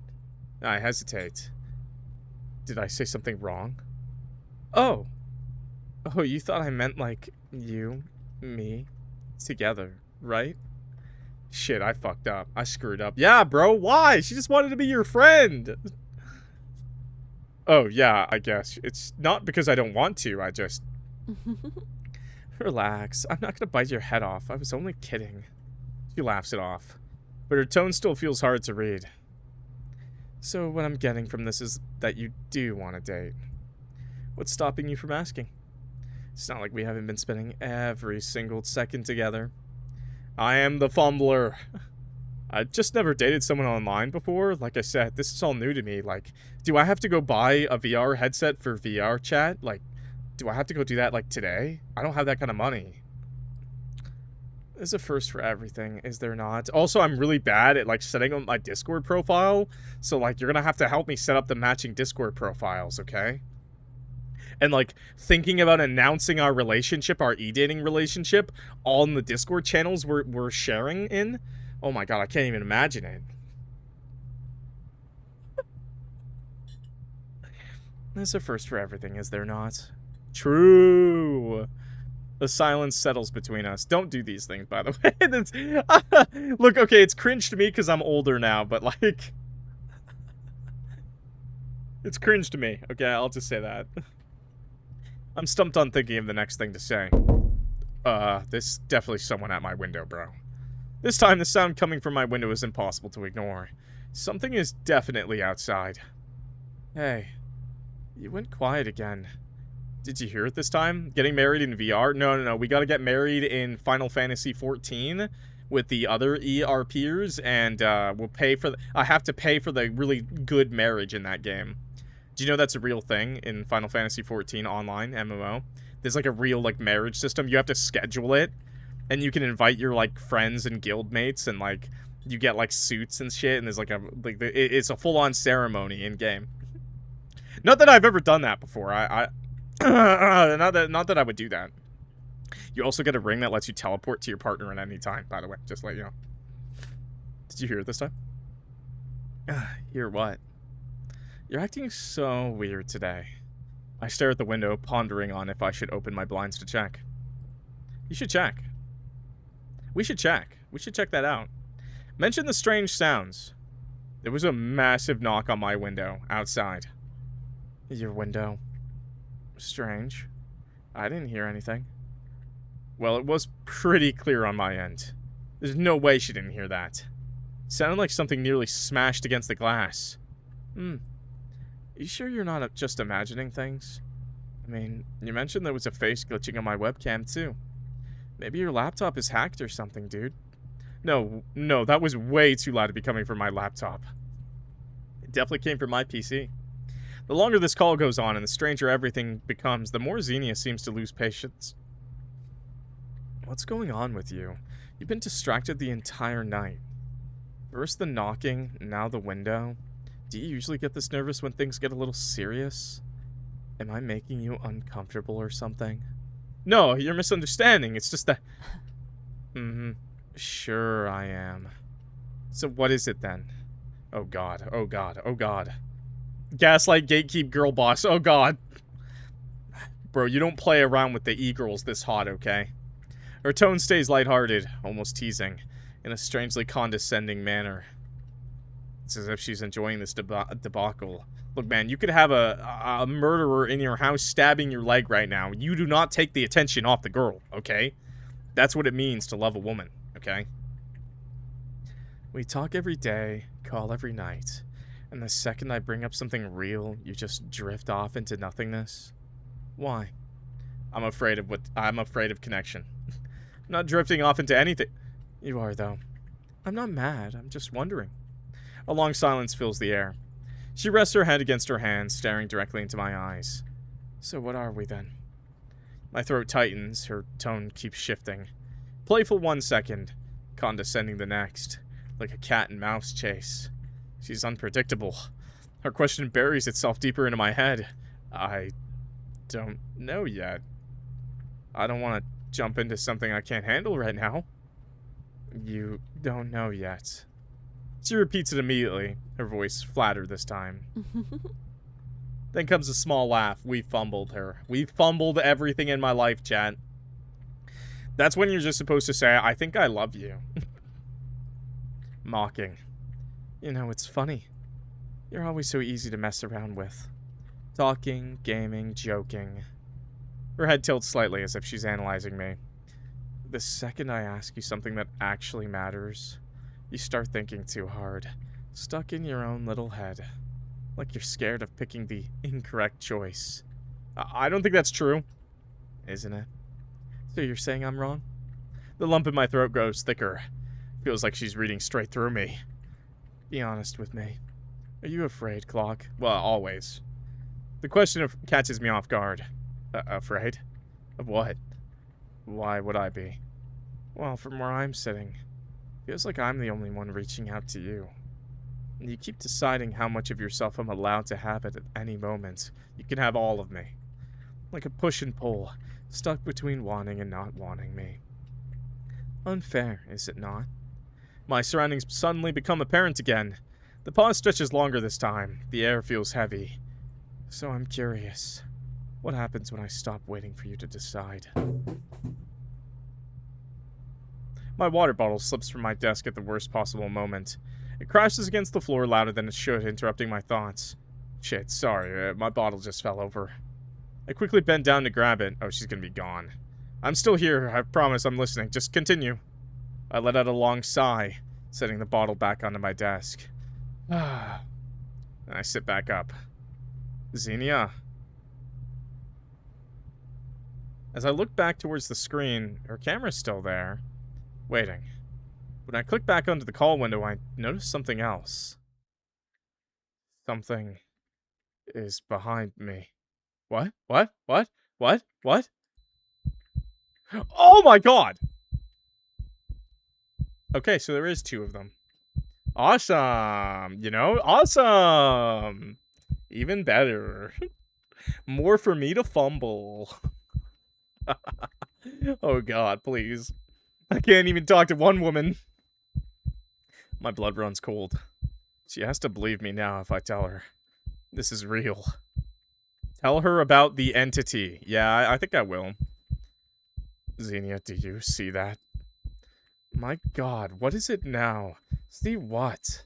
I hesitate. Did I say something wrong? Oh, you thought I meant like you, me, together, right? Shit, I fucked up. I screwed up. Yeah, bro, why? She just wanted to be your friend. Oh, yeah, I guess. It's not because I don't want to, I just... Relax. I'm not gonna bite your head off. I was only kidding. She laughs it off. But her tone still feels hard to read. So what I'm getting from this is that you do want to date. What's stopping you from asking? It's not like we haven't been spending every single second together. I am the fumbler. I've just never dated someone online before. Like I said, this is all new to me. Like, do I have to go buy a VR headset for VR chat? Like, do I have to go do that, like, today? I don't have that kind of money. There's a first for everything, is there not? Also, I'm really bad at, like, setting up my Discord profile. So, like, you're gonna have to help me set up the matching Discord profiles, okay? And, like, thinking about announcing our relationship, our e-dating relationship, all in the Discord channels we're sharing in. Oh my god, I can't even imagine it. There's a first for everything, is there not? True. The silence settles between us. Don't do these things, by the way. Look, okay, it's cringe to me because I'm older now, but, like... It's cringe to me. Okay, I'll just say that. I'm stumped on thinking of the next thing to say. There's definitely someone at my window, bro. This time, the sound coming from my window is impossible to ignore. Something is definitely outside. Hey, you went quiet again. Did you hear it this time? Getting married in VR? No. We gotta get married in Final Fantasy 14 with the other ERPers, and we'll pay for... I have to pay for the really good marriage in that game. Do you know that's a real thing in Final Fantasy 14 online MMO? There's like a real like marriage system. You have to schedule it, and you can invite your like friends and guild mates, and like you get like suits and shit, and there's like it's a full-on ceremony in game. Not that I've ever done that before. Not that I would do that. You also get a ring that lets you teleport to your partner at any time, by the way. Just let you know. Did you hear it this time? Hear what? You're acting so weird today. I stare at the window, pondering on if I should open my blinds to check. You should check. We should check. We should check that out. Mention the strange sounds. There was a massive knock on my window, outside. Your window. Strange. I didn't hear anything. Well, it was pretty clear on my end. There's no way she didn't hear that. It sounded like something nearly smashed against the glass. You sure you're not just imagining things? I mean, you mentioned there was a face glitching on my webcam, too. Maybe your laptop is hacked or something, dude. No, that was way too loud to be coming from my laptop. It definitely came from my PC. The longer this call goes on and the stranger everything becomes, the more Xenia seems to lose patience. What's going on with you? You've been distracted the entire night. First the knocking, now the window. Do you usually get this nervous when things get a little serious? Am I making you uncomfortable or something? No, you're misunderstanding. It's just that... Sure I am. So what is it then? Oh god. Gaslight, gatekeep, girl boss. Oh god. Bro, you don't play around with the e-girls this hot, okay? Her tone stays lighthearted, almost teasing, in a strangely condescending manner. It's as if she's enjoying this debacle. Look, man, you could have a murderer in your house stabbing your leg right now. You do not take the attention off the girl, okay? That's what it means to love a woman, okay? We talk every day, call every night, and the second I bring up something real, you just drift off into nothingness. Why? I'm afraid of connection. I'm not drifting off into anything. You are, though. I'm not mad, I'm just wondering. A long silence fills the air. She rests her head against her hand, staring directly into my eyes. So what are we, then? My throat tightens, her tone keeps shifting. Playful 1 second, condescending the next, like a cat and mouse chase. She's unpredictable. Her question buries itself deeper into my head. I don't know yet. I don't want to jump into something I can't handle right now. You don't know yet. She repeats it immediately, her voice flatter this time. Then comes a small laugh. We fumbled her. We fumbled everything in my life, chat. That's when you're just supposed to say, I think I love you. Mocking. You know, it's funny. You're always so easy to mess around with. Talking, gaming, joking. Her head tilts slightly as if she's analyzing me. The second I ask you something that actually matters, you start thinking too hard. Stuck in your own little head. Like you're scared of picking the incorrect choice. I don't think that's true. Isn't it? So you're saying I'm wrong? The lump in my throat grows thicker. Feels like she's reading straight through me. Be honest with me. Are you afraid, Clock? Well, always. The question catches me off guard. Afraid? Of what? Why would I be? Well, from where I'm sitting, feels like I'm the only one reaching out to you. And you keep deciding how much of yourself I'm allowed to have at any moment. You can have all of me. Like a push and pull, stuck between wanting and not wanting me. Unfair, is it not? My surroundings suddenly become apparent again. The pause stretches longer this time. The air feels heavy. So I'm curious. What happens when I stop waiting for you to decide? My water bottle slips from my desk at the worst possible moment. It crashes against the floor louder than it should, interrupting my thoughts. Shit, sorry, my bottle just fell over. I quickly bend down to grab it. Oh, she's gonna be gone. I'm still here, I promise I'm listening. Just continue. I let out a long sigh, setting the bottle back onto my desk. I sit back up. Xenia? As I look back towards the screen, her camera's still there, waiting. When I click back onto the call window, I notice something else. Something is behind me. What? What? What? What? What? Oh my god! Okay, so there is 2 of them. Awesome! You know? Awesome! Even better. More for me to fumble. Oh god, please. I can't even talk to one woman. My blood runs cold. She has to believe me now if I tell her. This is real. Tell her about the entity. Yeah, I think I will. Xenia, do you see that? My god, what is it now? See what?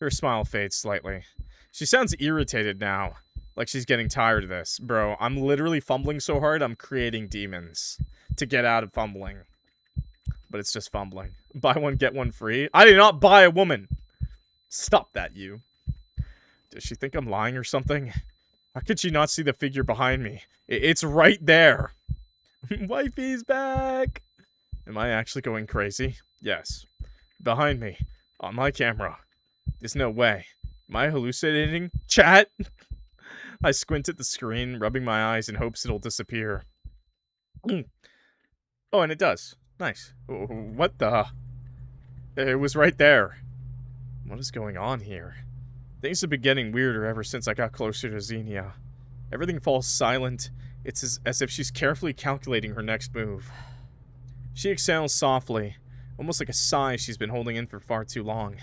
Her smile fades slightly. She sounds irritated now. Like she's getting tired of this. Bro, I'm literally fumbling so hard, I'm creating demons to get out of fumbling. But it's just fumbling. Buy one, get one free? I did not buy a woman! Stop that, you. Does she think I'm lying or something? How could she not see the figure behind me? It's right there! Wifey's back! Am I actually going crazy? Yes. Behind me. On my camera. There's no way. Am I hallucinating? Chat? I squint at the screen, rubbing my eyes in hopes it'll disappear. Oh, and it does. Nice. What the? It was right there. What is going on here? Things have been getting weirder ever since I got closer to Xenia. Everything falls silent. It's as if she's carefully calculating her next move. She exhales softly, almost like a sigh she's been holding in for far too long.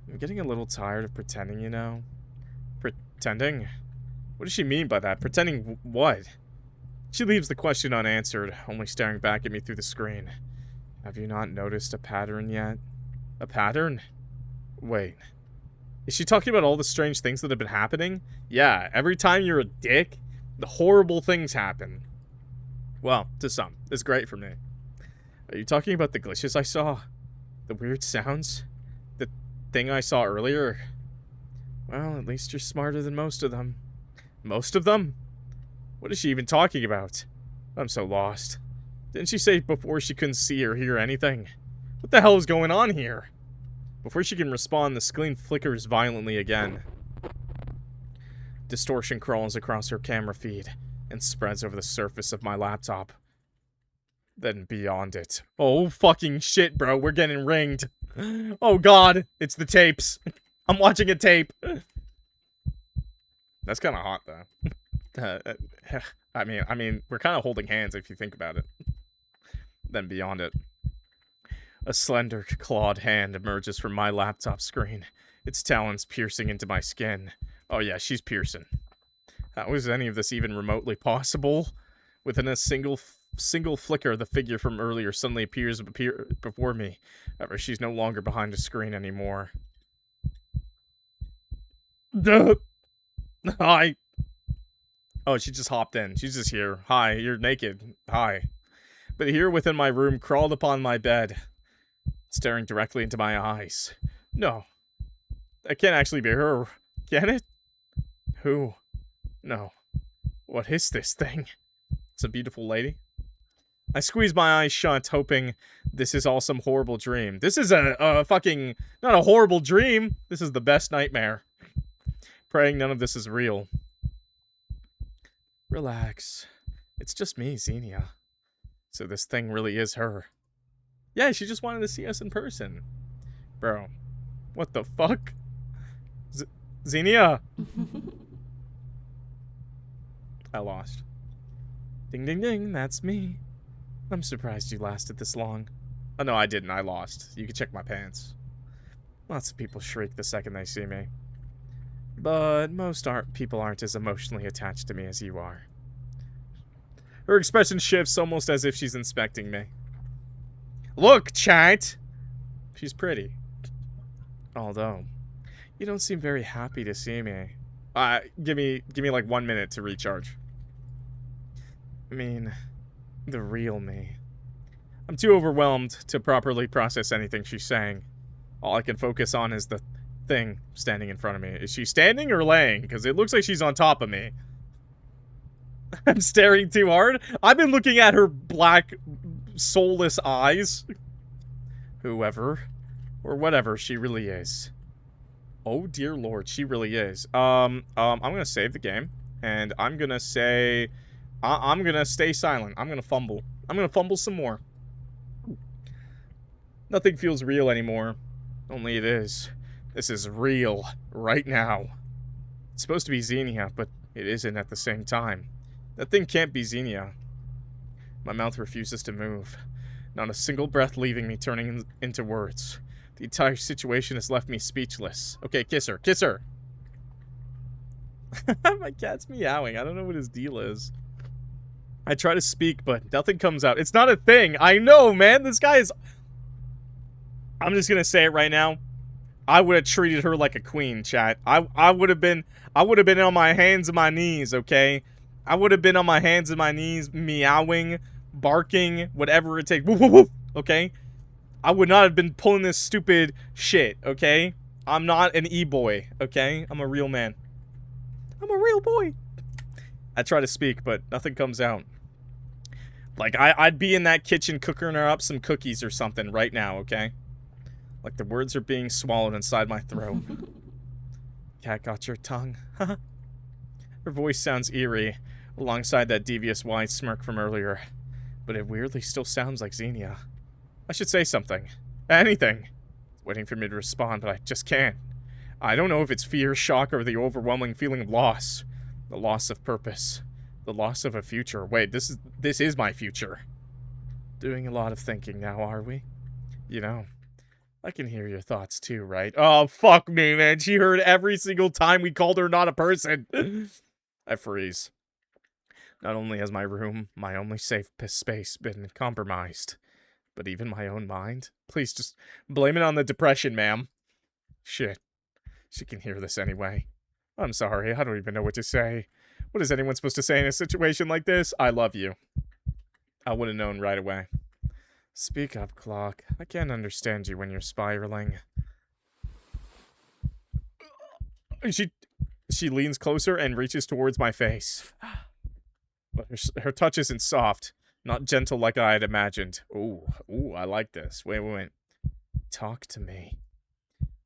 I'm getting a little tired of pretending, you know? Pretending? What does she mean by that? Pretending what? She leaves the question unanswered, only staring back at me through the screen. Have you not noticed a pattern yet? A pattern? Wait. Is she talking about all the strange things that have been happening? Yeah, every time you're a dick, the horrible things happen. Well, to some. It's great for me. Are you talking about the glitches I saw? The weird sounds? The thing I saw earlier? Well, at least you're smarter than most of them. Most of them? What is she even talking about? I'm so lost. Didn't she say before she couldn't see or hear anything? What the hell is going on here? Before she can respond, the screen flickers violently again. Distortion crawls across her camera feed and spreads over the surface of my laptop. Then beyond it. Oh, fucking shit, bro. We're getting ringed. Oh, God. It's the tapes. I'm watching a tape. That's kind of hot, though. I mean, we're kind of holding hands if you think about it. Then beyond it. A slender, clawed hand emerges from my laptop screen, its talons piercing into my skin. Oh yeah, she's piercing. How is any of this even remotely possible? Within a single flicker, the figure from earlier suddenly appears before me. However, she's no longer behind a screen anymore. Duh. Hi. Oh, she just hopped in. She's just here. Hi, you're naked. Hi. But here within my room, crawled upon my bed, staring directly into my eyes. No. That can't actually be her, can it? Who? No. What is this thing? It's a beautiful lady. I squeeze my eyes shut, hoping this is all some horrible dream. This is a fucking... Not a horrible dream. This is the best nightmare. Praying none of this is real. Relax. It's just me, Xenia. So this thing really is her. Yeah, she just wanted to see us in person. Bro. What the fuck? Xenia! I lost. Ding ding ding, that's me. I'm surprised you lasted this long. Oh no, I didn't, I lost. You can check my pants. Lots of people shriek the second they see me. But most people aren't as emotionally attached to me as you are. Her expression shifts almost as if she's inspecting me. Look, chat! She's pretty. Although, you don't seem very happy to see me. Give me like 1 minute to recharge. I mean, the real me. I'm too overwhelmed to properly process anything she's saying. All I can focus on is the thing standing in front of me. Is she standing or laying? Because it looks like she's on top of me. I'm staring too hard? I've been looking at her black, soulless eyes. Whoever, or whatever she really is. Oh, dear Lord, she really is. I'm gonna save the game, and I'm gonna say... I'm gonna stay silent. I'm gonna fumble. I'm gonna fumble some more. Nothing feels real anymore. Only it is. This is real, right now. It's supposed to be Xenia, but it isn't at the same time. That thing can't be Xenia. My mouth refuses to move. Not a single breath leaving me, turning into words. The entire situation has left me speechless. Okay, kiss her. Kiss her! My cat's meowing. I don't know what his deal is. I try to speak, but nothing comes out. It's not a thing. I know, man. This guy is... I'm just gonna say it right now. I would have treated her like a queen, chat. I would have been on my hands and my knees, okay? I would have been on my hands and my knees, meowing, barking, whatever it takes. Woof, woof, woof, okay? I would not have been pulling this stupid shit, okay? I'm not an e-boy, okay? I'm a real man. I'm a real boy. I try to speak, but nothing comes out. Like, I'd be in that kitchen cooking her up some cookies or something right now, okay? Like the words are being swallowed inside my throat. Cat got your tongue? Her voice sounds eerie, alongside that devious wide smirk from earlier. But it weirdly still sounds like Xenia. I should say something. Anything. It's waiting for me to respond, but I just can't. I don't know if it's fear, shock, or the overwhelming feeling of loss. The loss of purpose. The loss of a future. Wait, this is my future. Doing a lot of thinking now, are we? You know, I can hear your thoughts too, right? Oh, fuck me, man. She heard every single time we called her not a person. I freeze. Not only has my room, my only safe space, been compromised, but even my own mind? Please just blame it on the depression, ma'am. Shit. She can hear this anyway. I'm sorry, I don't even know what to say. What is anyone supposed to say in a situation like this? I love you. I would have known right away. Speak up, Clock. I can't understand you when you're spiraling. She leans closer and reaches towards my face. But her touch isn't soft, not gentle like I had imagined. Ooh, I like this. Wait. Talk to me.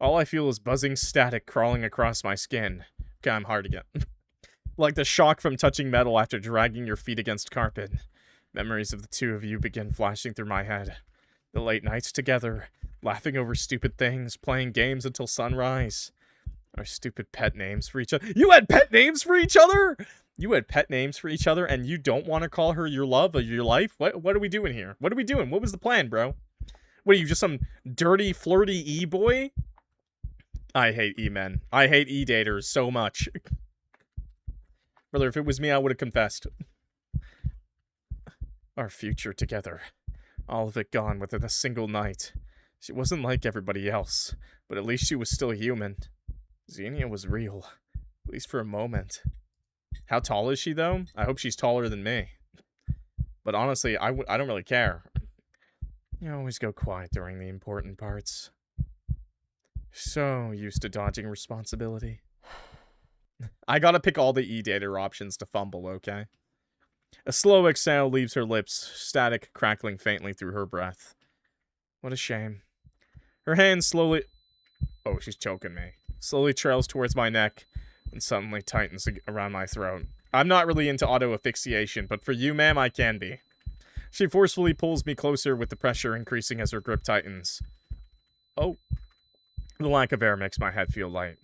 All I feel is buzzing static crawling across my skin. Okay, I'm hard again. Like the shock from touching metal after dragging your feet against carpet. Memories of the two of you begin flashing through my head. The late nights together, laughing over stupid things, playing games until sunrise. Our stupid pet names for each other. You had pet names for each other? You had pet names for each other and you don't want to call her your love or your life? What are we doing here? What are we doing? What was the plan, bro? What are you, just some dirty, flirty e-boy? I hate e-men. I hate e-daters so much. Brother, if it was me, I would have confessed. Our future together. All of it gone within a single night. She wasn't like everybody else, but at least she was still human. Xenia was real. At least for a moment. How tall is she, though? I hope she's taller than me. But honestly, I don't really care. You always go quiet during the important parts. So used to dodging responsibility. I gotta pick all the e-dater options to fumble, okay? A slow exhale leaves her lips, static crackling faintly through her breath. What a shame. Her hand slowly... Oh, she's choking me. Slowly trails towards my neck, and suddenly tightens around my throat. I'm not really into auto-asphyxiation, but for you, ma'am, I can be. She forcefully pulls me closer with the pressure increasing as her grip tightens. Oh. The lack of air makes my head feel light.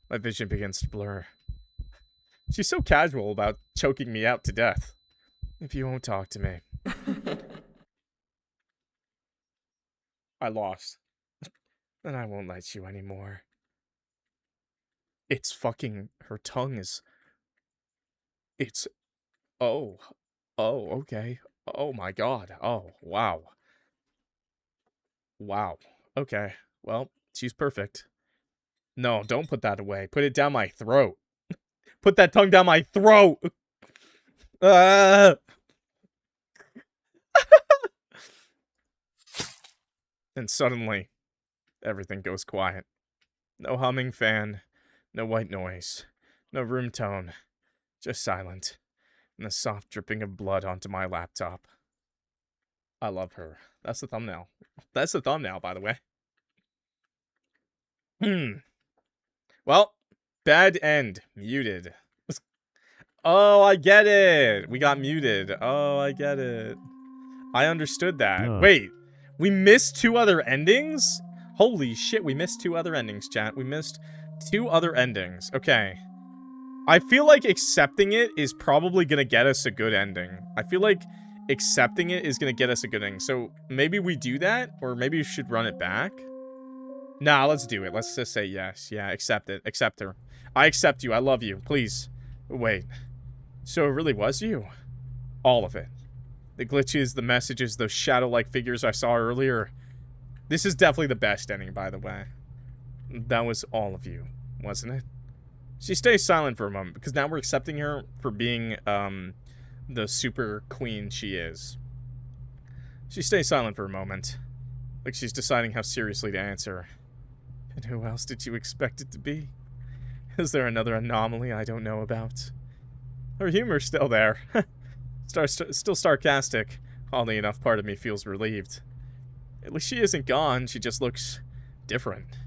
My vision begins to blur. She's so casual about choking me out to death. If you won't talk to me. I lost. Then I won't let you anymore. It's fucking... Her tongue is... It's... Oh. Oh, okay. Oh my god. Oh, wow. Wow. Okay. Well, she's perfect. No, don't put that away. Put it down my throat. Put that tongue down my throat! And suddenly, everything goes quiet. No humming fan, no white noise, no room tone, just silent. and the soft dripping of blood onto my laptop. I love her. That's the thumbnail. That's the thumbnail, by the way. Well, bad end. Muted. Oh, I get it. We got muted. Oh, I get it. I understood that. Wait, we missed 2 other endings? Holy shit, we missed 2 other endings, chat. We missed 2 other endings. Okay. I feel like accepting it is probably gonna get us a good ending. I feel like accepting it is gonna get us a good ending. So maybe we do that, or maybe we should run it back. Nah, let's do it. Let's just say yes. Yeah, accept it. Accept her. I accept you. I love you. Please. Wait. So it really was you? All of it. The glitches, the messages, those shadow-like figures I saw earlier. This is definitely the best ending, by the way. That was all of you, wasn't it? She stays silent for a moment, because now we're accepting her for being, the super queen she is. She stays silent for a moment, like she's deciding how seriously to answer. And who else did you expect it to be? Is there another anomaly I don't know about? Her humor's still there. Still sarcastic. Oddly enough, part of me feels relieved. At least she isn't gone, she just looks different.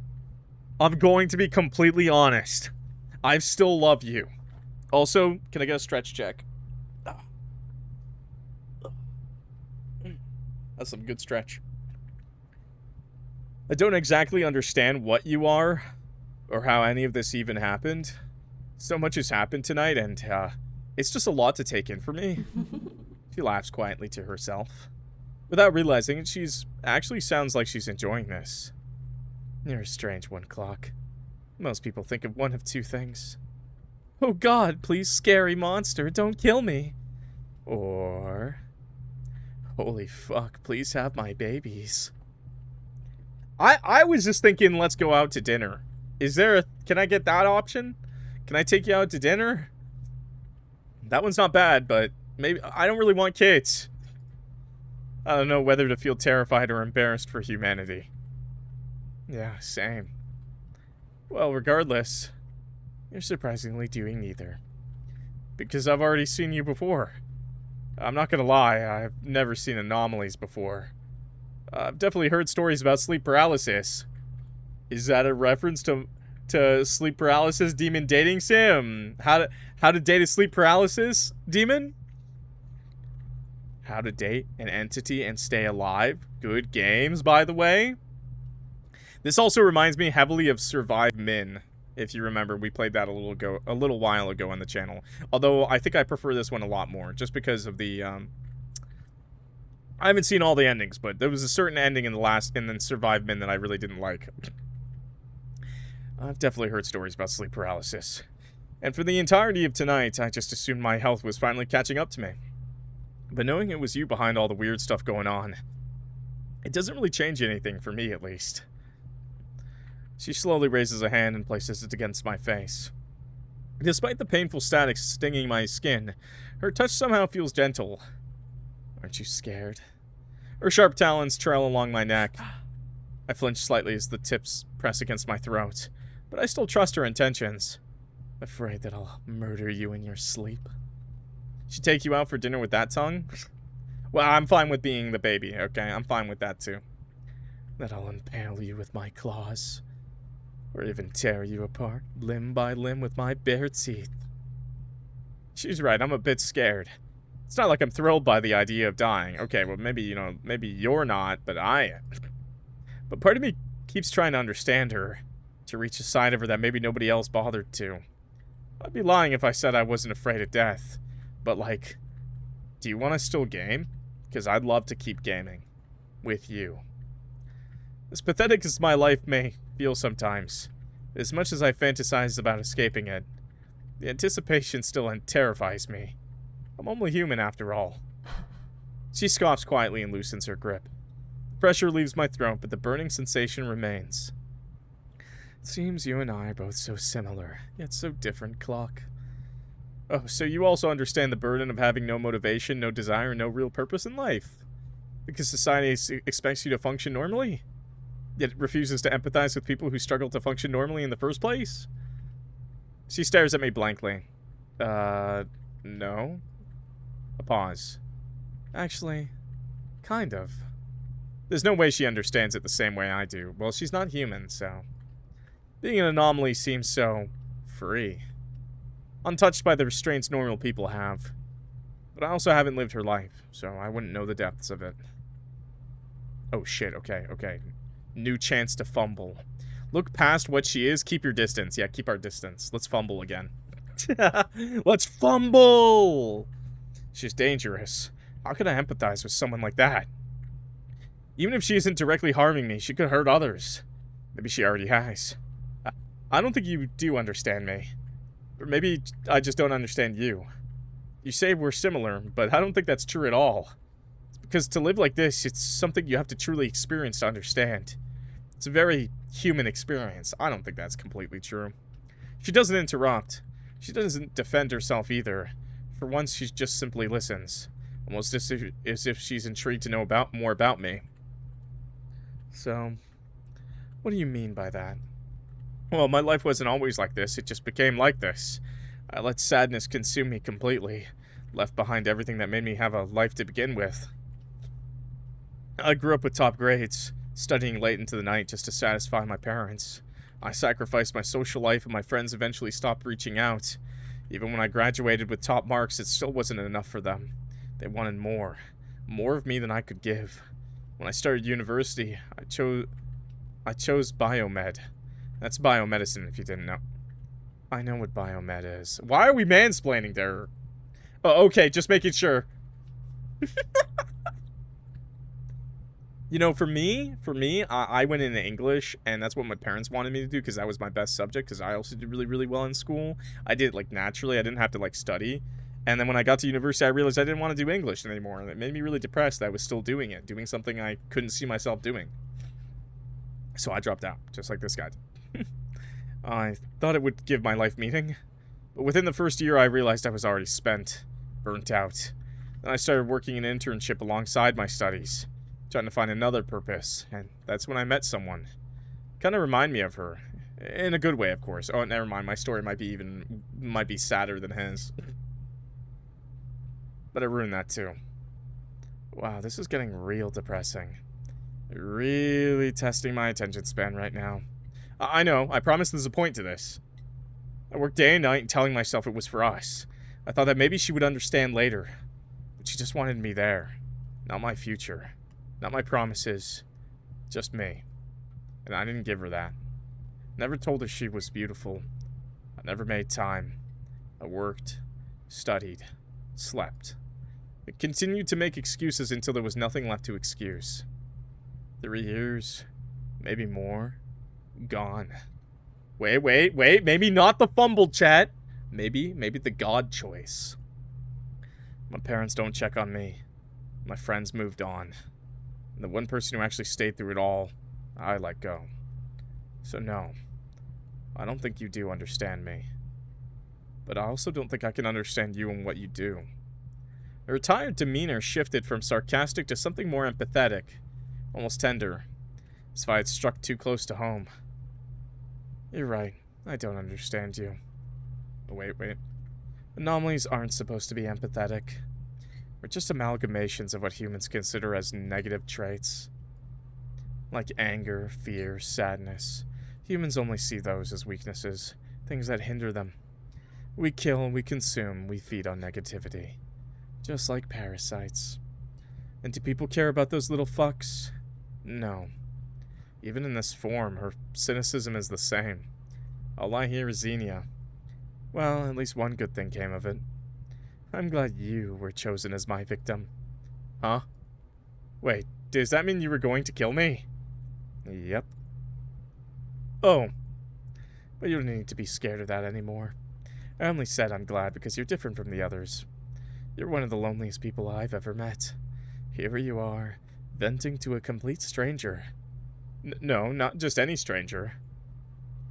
I'm going to be completely honest. I still love you. Also, can I get a stretch check? That's some good stretch. I don't exactly understand what you are, or how any of this even happened. So much has happened tonight, and, it's just a lot to take in for me. She laughs quietly to herself. Without realizing it, she's actually sounds like she's enjoying this. You're a strange one, Clock. Most people think of one of 2 things. Oh god, please, scary monster, don't kill me. Or... holy fuck, please have my babies. I was just thinking, let's go out to dinner. Is there a... can I get that option? Can I take you out to dinner? That one's not bad, but maybe... I don't really want kids. I don't know whether to feel terrified or embarrassed for humanity. Yeah, same. Well, regardless, you're surprisingly doing neither. Because I've already seen you before. I'm not gonna lie, I've never seen anomalies before. I've definitely heard stories about sleep paralysis. Is that a reference to sleep paralysis demon dating sim? How to date a sleep paralysis demon? How to date an entity and stay alive. Good games, by the way. This also reminds me heavily of Survive Min. If you remember, we played that a little while ago on the channel. Although I think I prefer this one a lot more, just because of the I haven't seen all the endings, but there was a certain ending in the Survive Min that I really didn't like. I've definitely heard stories about sleep paralysis. And for the entirety of tonight, I just assumed my health was finally catching up to me. But knowing it was you behind all the weird stuff going on, it doesn't really change anything for me, at least. She slowly raises a hand and places it against my face. Despite the painful static stinging my skin, her touch somehow feels gentle. Aren't you scared? Her sharp talons trail along my neck. I flinch slightly as the tips press against my throat, but I still trust her intentions. Afraid that I'll murder you in your sleep. She'd take you out for dinner with that tongue? Well, I'm fine with being the baby, okay? I'm fine with that too. That I'll impale you with my claws. Or even tear you apart, limb by limb with my bare teeth. She's right, I'm a bit scared. It's not like I'm thrilled by the idea of dying. Okay, well maybe, maybe you're not, but I am. But part of me keeps trying to understand her, to reach a side of her that maybe nobody else bothered to. I'd be lying if I said I wasn't afraid of death. But like, do you want to still game? Because I'd love to keep gaming. With you. As pathetic as my life may feel sometimes, as much as I fantasize about escaping it, the anticipation still terrifies me. I'm only human after all. She scoffs quietly and loosens her grip. The pressure leaves my throat, but the burning sensation remains. It seems you and I are both so similar, yet so different, Clock. Oh, so you also understand the burden of having no motivation, no desire, no real purpose in life? Because society expects you to function normally? Yet it refuses to empathize with people who struggle to function normally in the first place? She stares at me blankly. No? A pause. Actually, kind of. There's no way she understands it the same way I do. Well, she's not human, so... Being an anomaly seems so... free. Untouched by the restraints normal people have. But I also haven't lived her life, so I wouldn't know the depths of it. Oh shit, okay. New chance to fumble. Look past what she is, keep your distance. Yeah, keep our distance. Let's fumble again. Let's fumble! She's dangerous. How could I empathize with someone like that? Even if she isn't directly harming me, she could hurt others. Maybe she already has. I don't think you do understand me. Or maybe I just don't understand you. You say we're similar, but I don't think that's true at all. Because to live like this, it's something you have to truly experience to understand. It's a very human experience. I don't think that's completely true. She doesn't interrupt. She doesn't defend herself either. For once, she just simply listens. Almost as if she's intrigued to know more about me. So, what do you mean by that? Well, my life wasn't always like this. It just became like this. I let sadness consume me completely. Left behind everything that made me have a life to begin with. I grew up with top grades, studying late into the night just to satisfy my parents. I sacrificed my social life and my friends eventually stopped reaching out. Even when I graduated with top marks, it still wasn't enough for them. They wanted more. More of me than I could give. When I started university, I chose biomed. That's biomedicine, if you didn't know. I know what biomed is. Why are we mansplaining to her? Oh, okay, just making sure. You know, for me, I went into English, and that's what my parents wanted me to do, because that was my best subject, because I also did really, really well in school. I did it, like, naturally. I didn't have to, like, study. And then when I got to university, I realized I didn't want to do English anymore, and it made me really depressed that I was still doing it, doing something I couldn't see myself doing. So I dropped out, just like this guy did. I thought it would give my life meaning, but within the first year, I realized I was already spent, burnt out. Then I started working an internship alongside my studies, trying to find another purpose, and that's when I met someone. Kind of remind me of her, in a good way, of course. Oh, never mind, my story might be sadder than his. But I ruined that too. Wow, this is getting real depressing. Really testing my attention span right now. I know, I promise there's a point to this. I worked day and night telling myself it was for us. I thought that maybe she would understand later. But she just wanted me there. Not my future. Not my promises. Just me. And I didn't give her that. Never told her she was beautiful. I never made time. I worked, studied, slept. I continued to make excuses until there was nothing left to excuse. 3 years, maybe more, gone. Wait, maybe not the fumble, chat. Maybe the God choice. My parents don't check on me. My friends moved on. And the one person who actually stayed through it all, I let go. So no, I don't think you do understand me. But I also don't think I can understand you and what you do. Her retired demeanor shifted from sarcastic to something more empathetic, almost tender, as if I had struck too close to home. You're right, I don't understand you. Wait. Anomalies aren't supposed to be empathetic. We're just amalgamations of what humans consider as negative traits. Like anger, fear, sadness. Humans only see those as weaknesses, things that hinder them. We kill, we consume, we feed on negativity. Just like parasites. And do people care about those little fucks? No. Even in this form, her cynicism is the same. All I hear is Xenia. Well, at least one good thing came of it. I'm glad you were chosen as my victim. Huh? Wait, does that mean you were going to kill me? Yep. Oh. But you don't need to be scared of that anymore. I only said I'm glad because you're different from the others. You're one of the loneliest people I've ever met. Here you are, venting to a complete stranger. No, not just any stranger.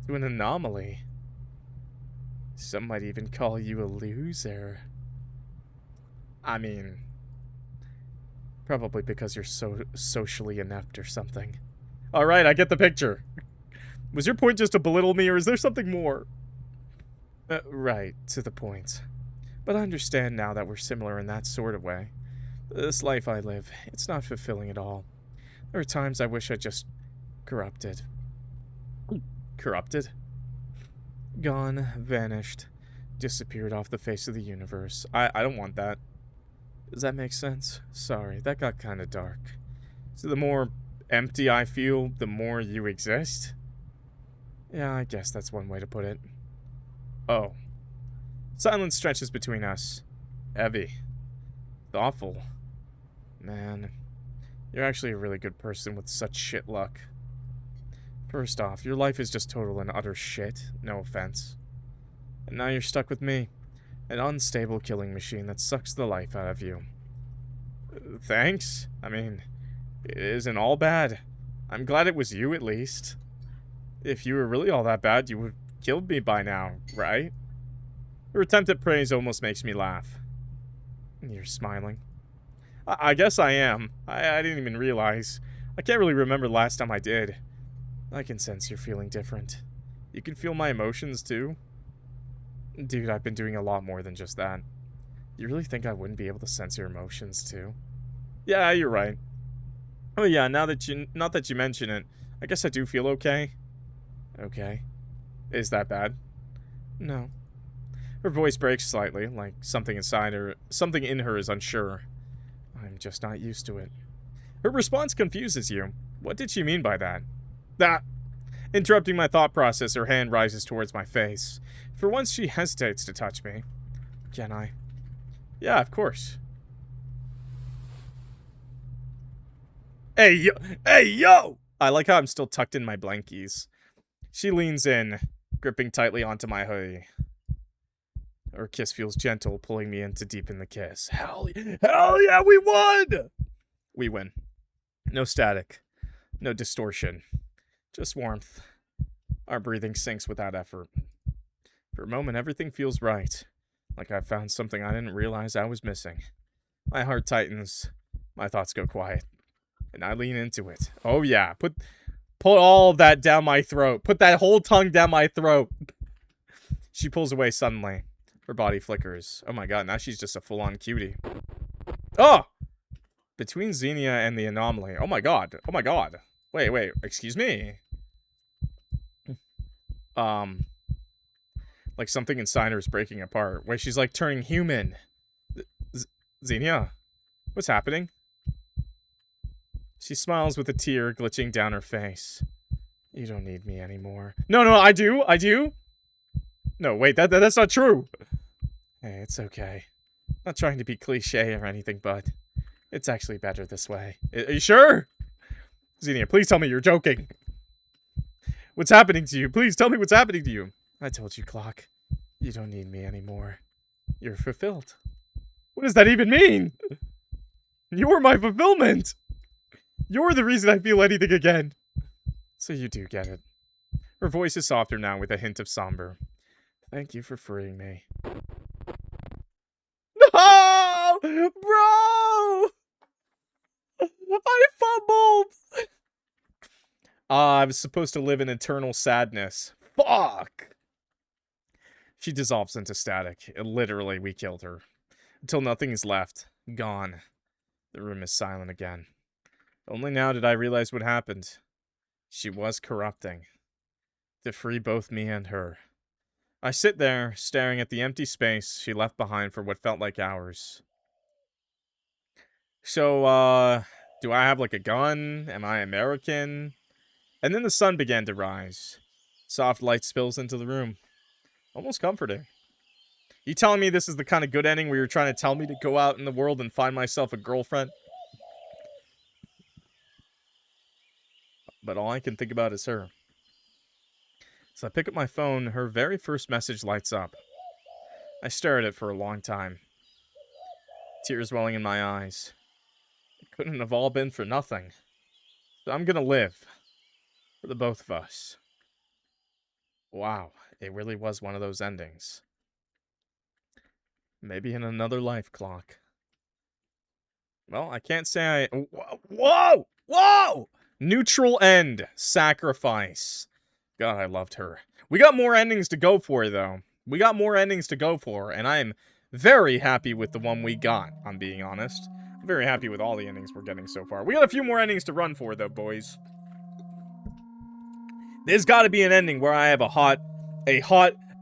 To an anomaly. Some might even call you a loser. I mean, probably because you're so socially inept or something. Alright, I get the picture. Was your point just to belittle me, or is there something more? Right, to the point. But I understand now that we're similar in that sort of way. This life I live, it's not fulfilling at all. There are times I wish I just corrupted. Corrupted? Gone, vanished, disappeared off the face of the universe. I don't want that. Does that make sense? Sorry, that got kind of dark. So the more empty I feel, the more you exist? Yeah, I guess that's one way to put it. Oh. Silence stretches between us. Heavy. Thoughtful. Man, you're actually a really good person with such shit luck. First off, your life is just total and utter shit, no offense. And now you're stuck with me, an unstable killing machine that sucks the life out of you. Thanks? I mean, it isn't all bad. I'm glad it was you, at least. If you were really all that bad, you would have killed me by now, right? Your attempt at praise almost makes me laugh. You're smiling. I guess I am. I didn't even realize. I can't really remember the last time I did. I can sense you're feeling different. You can feel my emotions, too? Dude, I've been doing a lot more than just that. You really think I wouldn't be able to sense your emotions, too? Yeah, you're right. Oh yeah, not that you mention it, I guess I do feel okay. Okay. Is that bad? No. Her voice breaks slightly, like something in her is unsure. I'm just not used to it. Her response confuses you. What did she mean by that? That. Interrupting my thought process, her hand rises towards my face. For once, she hesitates to touch me. Can I? Yeah, of course. Hey, yo! Hey, yo! I like how I'm still tucked in my blankies. She leans in, gripping tightly onto my hoodie. Her kiss feels gentle, pulling me in to deepen the kiss. Hell yeah, we won! We win. No static. No distortion. Just warmth. Our breathing sinks without effort. For a moment, everything feels right. Like I've found something I didn't realize I was missing. My heart tightens. My thoughts go quiet. And I lean into it. Oh yeah, put all of that down my throat. Put that whole tongue down my throat. She pulls away suddenly. Her body flickers. Oh my god, now she's just a full-on cutie. Oh! Between Xenia and the Anomaly. Oh my god. Oh my god. Wait, excuse me? Like something inside her is breaking apart. Wait, she's like turning human. Xenia? What's happening? She smiles with a tear glitching down her face. You don't need me anymore. No, I do. No, wait, that's not true. Hey, it's okay. Not trying to be cliche or anything, but it's actually better this way. Are you sure? Xenia, please tell me you're joking. What's happening to you? Please tell me what's happening to you. I told you, Clock. You don't need me anymore. You're fulfilled. What does that even mean? You're my fulfillment. You're the reason I feel anything again. So you do get it. Her voice is softer now with a hint of somber. Thank you for freeing me. No! Bro! I fumbled! I was supposed to live in eternal sadness. Fuck! She dissolves into static. Literally, we killed her. Until nothing is left. Gone. The room is silent again. Only now did I realize what happened. She was corrupting. To free both me and her. I sit there, staring at the empty space she left behind for what felt like hours. So, do I have like a gun? Am I American? And then the sun began to rise. Soft light spills into the room. Almost comforting. You telling me this is the kind of good ending where you're trying to tell me to go out in the world and find myself a girlfriend? But all I can think about is her. So I pick up my phone, her very first message lights up. I stare at it for a long time. Tears welling in my eyes. It couldn't have all been for nothing. So I'm gonna live. For the both of us. Wow, it really was one of those endings. Maybe in another life, Clock. Well, I can't say I... Whoa! Whoa! Neutral end. Sacrifice. God, I loved her. We got more endings to go for, though. We got more endings to go for, and I am very happy with the one we got, I'm being honest. I'm very happy with all the endings we're getting so far. We got a few more endings to run for, though, boys. There's got to be an ending where I have a hot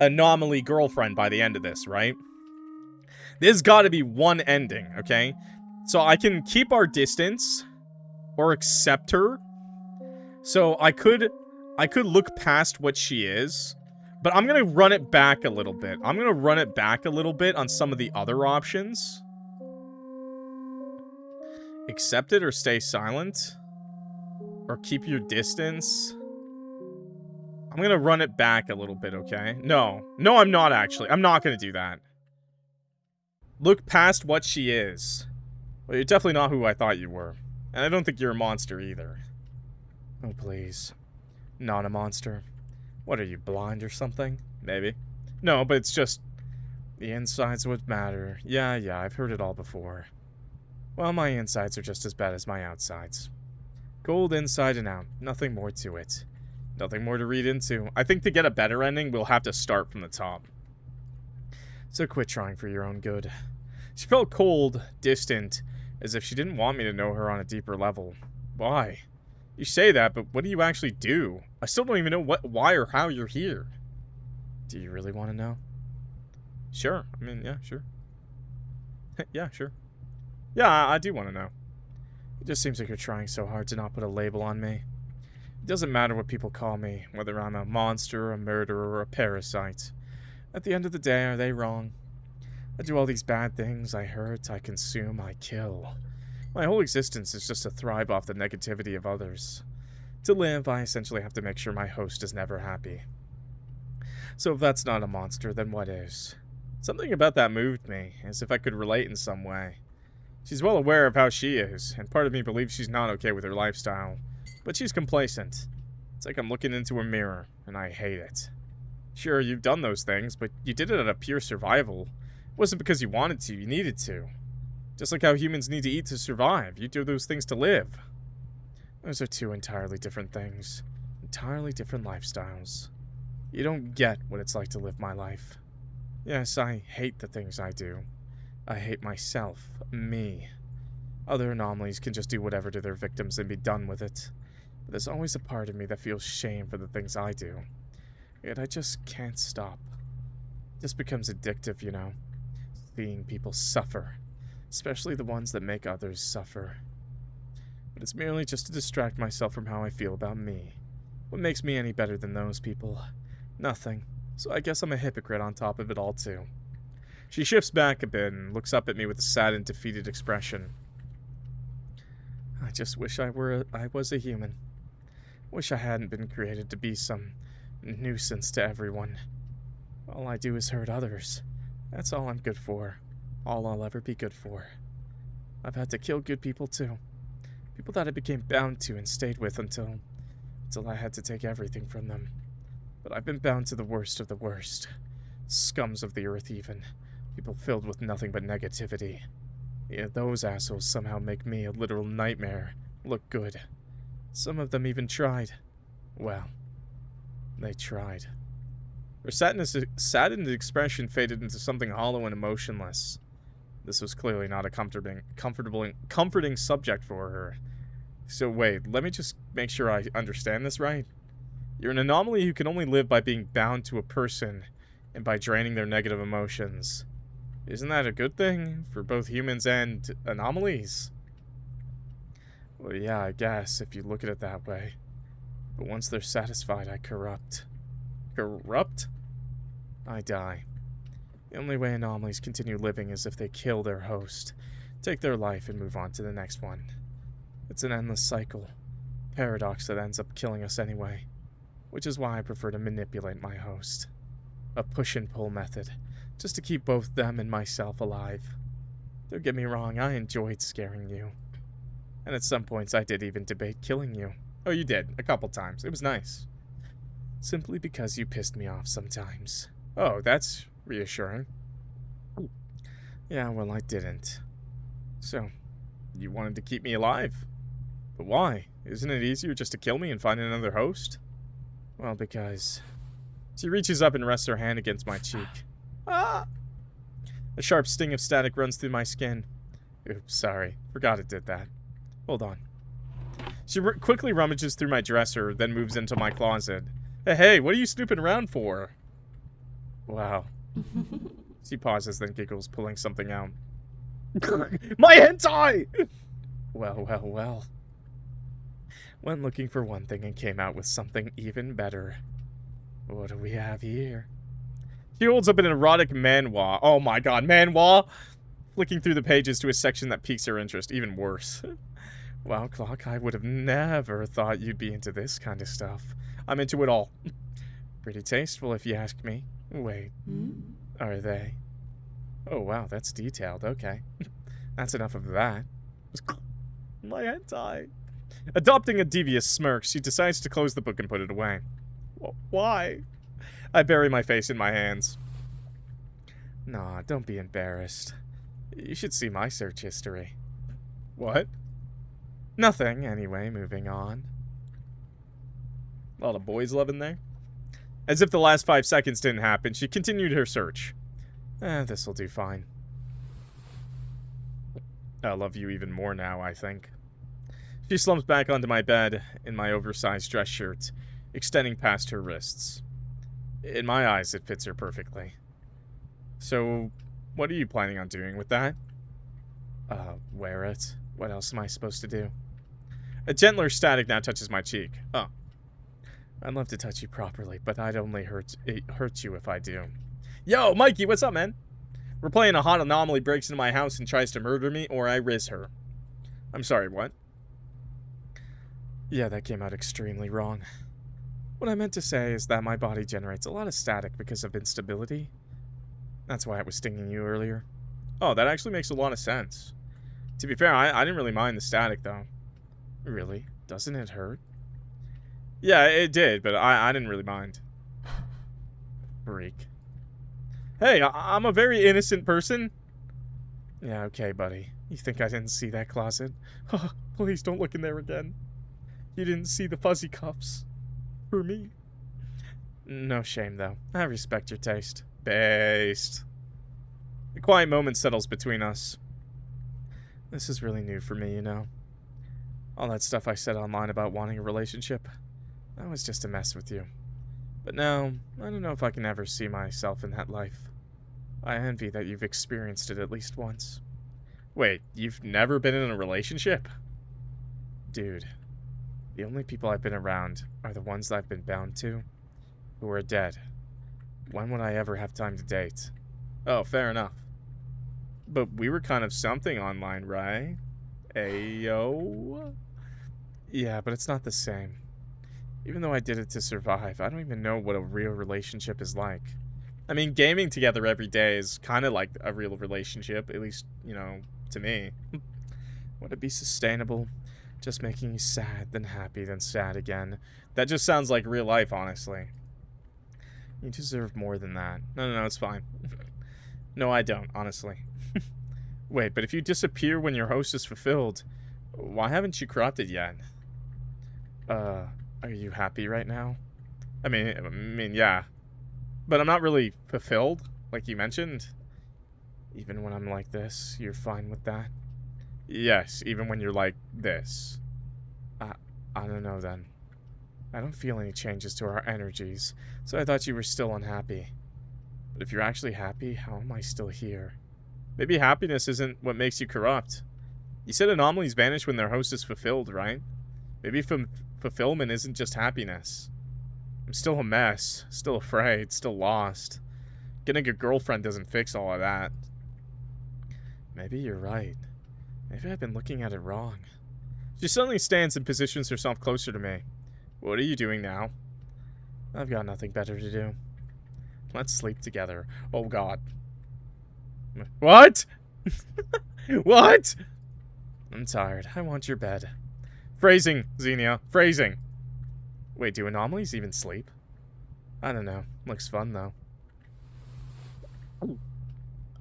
anomaly girlfriend by the end of this, right? There's got to be one ending, okay? So I can keep our distance or accept her. So I could look past what she is, but I'm going to run it back a little bit. I'm going to run it back a little bit on some of the other options. Accept it or stay silent. Or keep your distance. I'm going to run it back a little bit, okay? No, I'm not actually. I'm not going to do that. Look past what she is. Well, you're definitely not who I thought you were. And I don't think you're a monster either. Oh, please. Not a monster. What are you, blind or something? Maybe. No, but it's just... the insides would matter. Yeah, I've heard it all before. Well, my insides are just as bad as my outsides. Cold inside and out. Nothing more to it. Nothing more to read into. I think to get a better ending, we'll have to start from the top. So quit trying for your own good. She felt cold, distant, as if she didn't want me to know her on a deeper level. Why? You say that, but what do you actually do? I still don't even know why or how you're here. Do you really want to know? Sure. I mean, yeah, sure. Yeah, sure. Yeah, I do want to know. It just seems like you're trying so hard to not put a label on me. It doesn't matter what people call me, whether I'm a monster, a murderer, or a parasite. At the end of the day, are they wrong? I do all these bad things. I hurt, I consume, I kill. My whole existence is just to thrive off the negativity of others. To live, I essentially have to make sure my host is never happy. So if that's not a monster, then what is? Something about that moved me, as if I could relate in some way. She's well aware of how she is, and part of me believes she's not okay with her lifestyle. But she's complacent. It's like I'm looking into a mirror, and I hate it. Sure, you've done those things, but you did it out of pure survival. It wasn't because you wanted to, you needed to. Just like how humans need to eat to survive, you do those things to live. Those are two entirely different things. Entirely different lifestyles. You don't get what it's like to live my life. Yes, I hate the things I do. I hate myself, me. Other anomalies can just do whatever to their victims and be done with it. But there's always a part of me that feels shame for the things I do. Yet I just can't stop. It just becomes addictive, you know. Seeing people suffer. Especially the ones that make others suffer. But it's merely just to distract myself from how I feel about me. What makes me any better than those people? Nothing. So I guess I'm a hypocrite on top of it all, too. She shifts back a bit and looks up at me with a sad and defeated expression. I just wish I was a human. Wish I hadn't been created to be some nuisance to everyone. All I do is hurt others. That's all I'm good for. All I'll ever be good for. I've had to kill good people too. People that I became bound to and stayed with until I had to take everything from them. But I've been bound to the worst of the worst. Scums of the earth even. People filled with nothing but negativity. Yet those assholes somehow make me, a literal nightmare, look good. Some of them even tried. Well, they tried. Her saddened expression faded into something hollow and emotionless. This was clearly not a comforting subject for her. So wait, let me just make sure I understand this right. You're an anomaly who can only live by being bound to a person and by draining their negative emotions. Isn't that a good thing for both humans and anomalies? Well, yeah, I guess, if you look at it that way. But once they're satisfied, I corrupt. Corrupt? I die. The only way anomalies continue living is if they kill their host, take their life, and move on to the next one. It's an endless cycle. Paradox that ends up killing us anyway. Which is why I prefer to manipulate my host. A push and pull method, just to keep both them and myself alive. Don't get me wrong, I enjoyed scaring you. And at some points I did even debate killing you. Oh, you did, a couple times. It was nice. Simply because you pissed me off sometimes. Oh, that's reassuring. Yeah, well, I didn't. So, you wanted to keep me alive? But why? Isn't it easier just to kill me and find another host? Well, because... She reaches up and rests her hand against my cheek. Ah! A sharp sting of static runs through my skin. Oops, sorry. Forgot it did that. Hold on. She quickly rummages through my dresser, then moves into my closet. Hey, what are you snooping around for? Wow. She pauses, then giggles, pulling something out. My hentai! Well, well, well. Went looking for one thing and came out with something even better. What do we have here? She holds up an erotic manhwa. Oh my god, manhwa! Flicking through the pages to a section that piques her interest. Even worse. Wow, Clock, I would have never thought you'd be into this kind of stuff. I'm into it all. Pretty tasteful, if you ask me. Wait, are they? Oh, wow, that's detailed. Okay. That's enough of that. My hentai. Adopting a devious smirk, she decides to close the book and put it away. Why? I bury my face in my hands. Nah, don't be embarrassed. You should see my search history. What? Nothing, anyway, moving on. A lot of boys love in there. As if the last 5 seconds didn't happen, she continued her search. This'll do fine. I love you even more now, I think. She slumps back onto my bed in my oversized dress shirt, extending past her wrists. In my eyes, it fits her perfectly. So, what are you planning on doing with that? Wear it. What else am I supposed to do? A gentler static now touches my cheek. Oh. I'd love to touch you properly, but I'd only hurt you if I do. Yo, Mikey, what's up, man? We're playing a hot Anomaly breaks into my house and tries to murder me, or I Rizz her. I'm sorry, what? Yeah, that came out extremely wrong. What I meant to say is that my body generates a lot of static because of instability. That's why I was stinging you earlier. Oh, that actually makes a lot of sense. To be fair, I didn't really mind the static, though. Really? Doesn't it hurt? Yeah, it did, but I didn't really mind. Freak. Hey, I'm a very innocent person. Yeah, okay, buddy. You think I didn't see that closet? Please don't look in there again. You didn't see the fuzzy cuffs. For me. No shame, though. I respect your taste. Based. A quiet moment settles between us. This is really new for me, you know. All that stuff I said online about wanting a relationship, that was just to mess with you. But now, I don't know if I can ever see myself in that life. I envy that you've experienced it at least once. Wait, you've never been in a relationship? Dude, the only people I've been around are the ones that I've been bound to, who are dead. When would I ever have time to date? Oh, fair enough. But we were kind of something online, right? Ayo? Yeah, but it's not the same. Even though I did it to survive, I don't even know what a real relationship is like. I mean, gaming together every day is kind of like a real relationship, at least, you know, to me. Would it be sustainable? Just making you sad, then happy, then sad again. That just sounds like real life, honestly. You deserve more than that. No, it's fine. No, I don't, honestly. Wait, but if you disappear when your host is fulfilled, why haven't you corrupted yet? Are you happy right now? I mean, yeah. But I'm not really fulfilled, like you mentioned. Even when I'm like this, you're fine with that? Yes, even when you're like this. I don't know then. I don't feel any changes to our energies, so I thought you were still unhappy. But if you're actually happy, how am I still here? Maybe happiness isn't what makes you corrupt. You said anomalies vanish when their host is fulfilled, right? Maybe fulfillment isn't just happiness. I'm still a mess, still afraid, still lost. Getting a girlfriend doesn't fix all of that. Maybe you're right. Maybe I've been looking at it wrong. She suddenly stands and positions herself closer to me. What are you doing now? I've got nothing better to do. Let's sleep together. Oh god. What? What? I'm tired. I want your bed. Phrasing, Xenia. Phrasing. Wait, do anomalies even sleep? I don't know. Looks fun, though.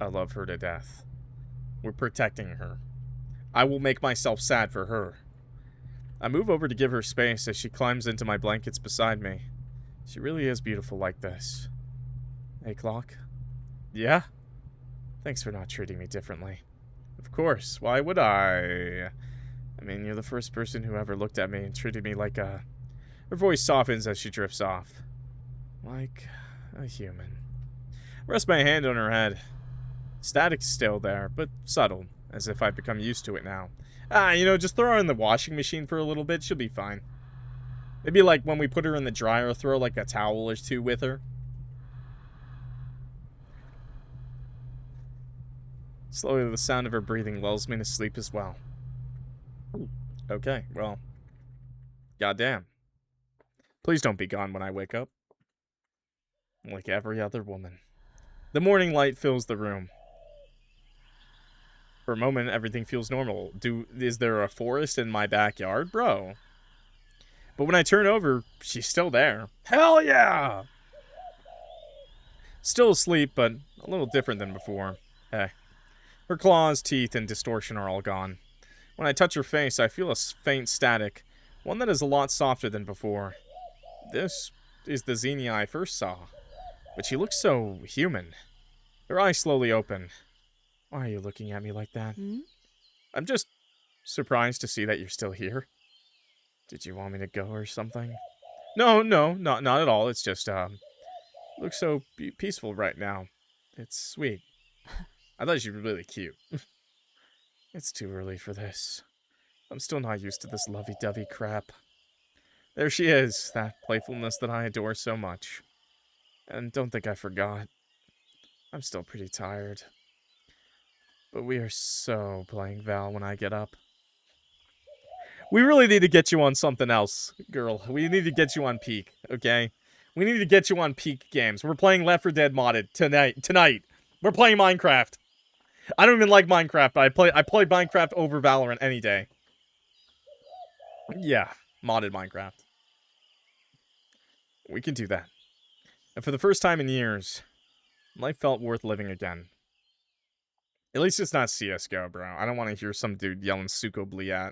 I love her to death. We're protecting her. I will make myself sad for her. I move over to give her space as she climbs into my blankets beside me. She really is beautiful like this. Hey, Clock? Yeah? Thanks for not treating me differently. Of course, why would I? I mean, you're the first person who ever looked at me and treated me like a... Her voice softens as she drifts off. Like a human. I rest my hand on her head. Static's still there, but subtle, as if I've become used to it now. You know, just throw her in the washing machine for a little bit, she'll be fine. Maybe like when we put her in the dryer, throw like a towel or two with her. Slowly, the sound of her breathing lulls me to sleep as well. Okay, well. Goddamn. Please don't be gone when I wake up. Like every other woman. The morning light fills the room. For a moment, everything feels normal. Is there a forest in my backyard? Bro. But when I turn over, she's still there. Hell yeah! Still asleep, but a little different than before. Hey. Her claws, teeth, and distortion are all gone. When I touch her face, I feel a faint static. One that is a lot softer than before. This is the Xenia I first saw. But she looks so human. Her eyes slowly open. Why are you looking at me like that? I'm just surprised to see that you're still here. Did you want me to go or something? No, not at all. It's just, looks so peaceful right now. It's sweet. I thought you were really cute. It's too early for this. I'm still not used to this lovey-dovey crap. There she is, that playfulness that I adore so much. And don't think I forgot. I'm still pretty tired. But we are so playing Val when I get up. We really need to get you on something else, girl. We need to get you on Peak, okay? We need to get you on Peak games. We're playing Left 4 Dead modded tonight. We're playing Minecraft. I don't even like Minecraft, but I play Minecraft over Valorant any day. Yeah, modded Minecraft. We can do that. And for the first time in years, life felt worth living again. At least it's not CSGO, bro. I don't want to hear some dude yelling Suko Bliat.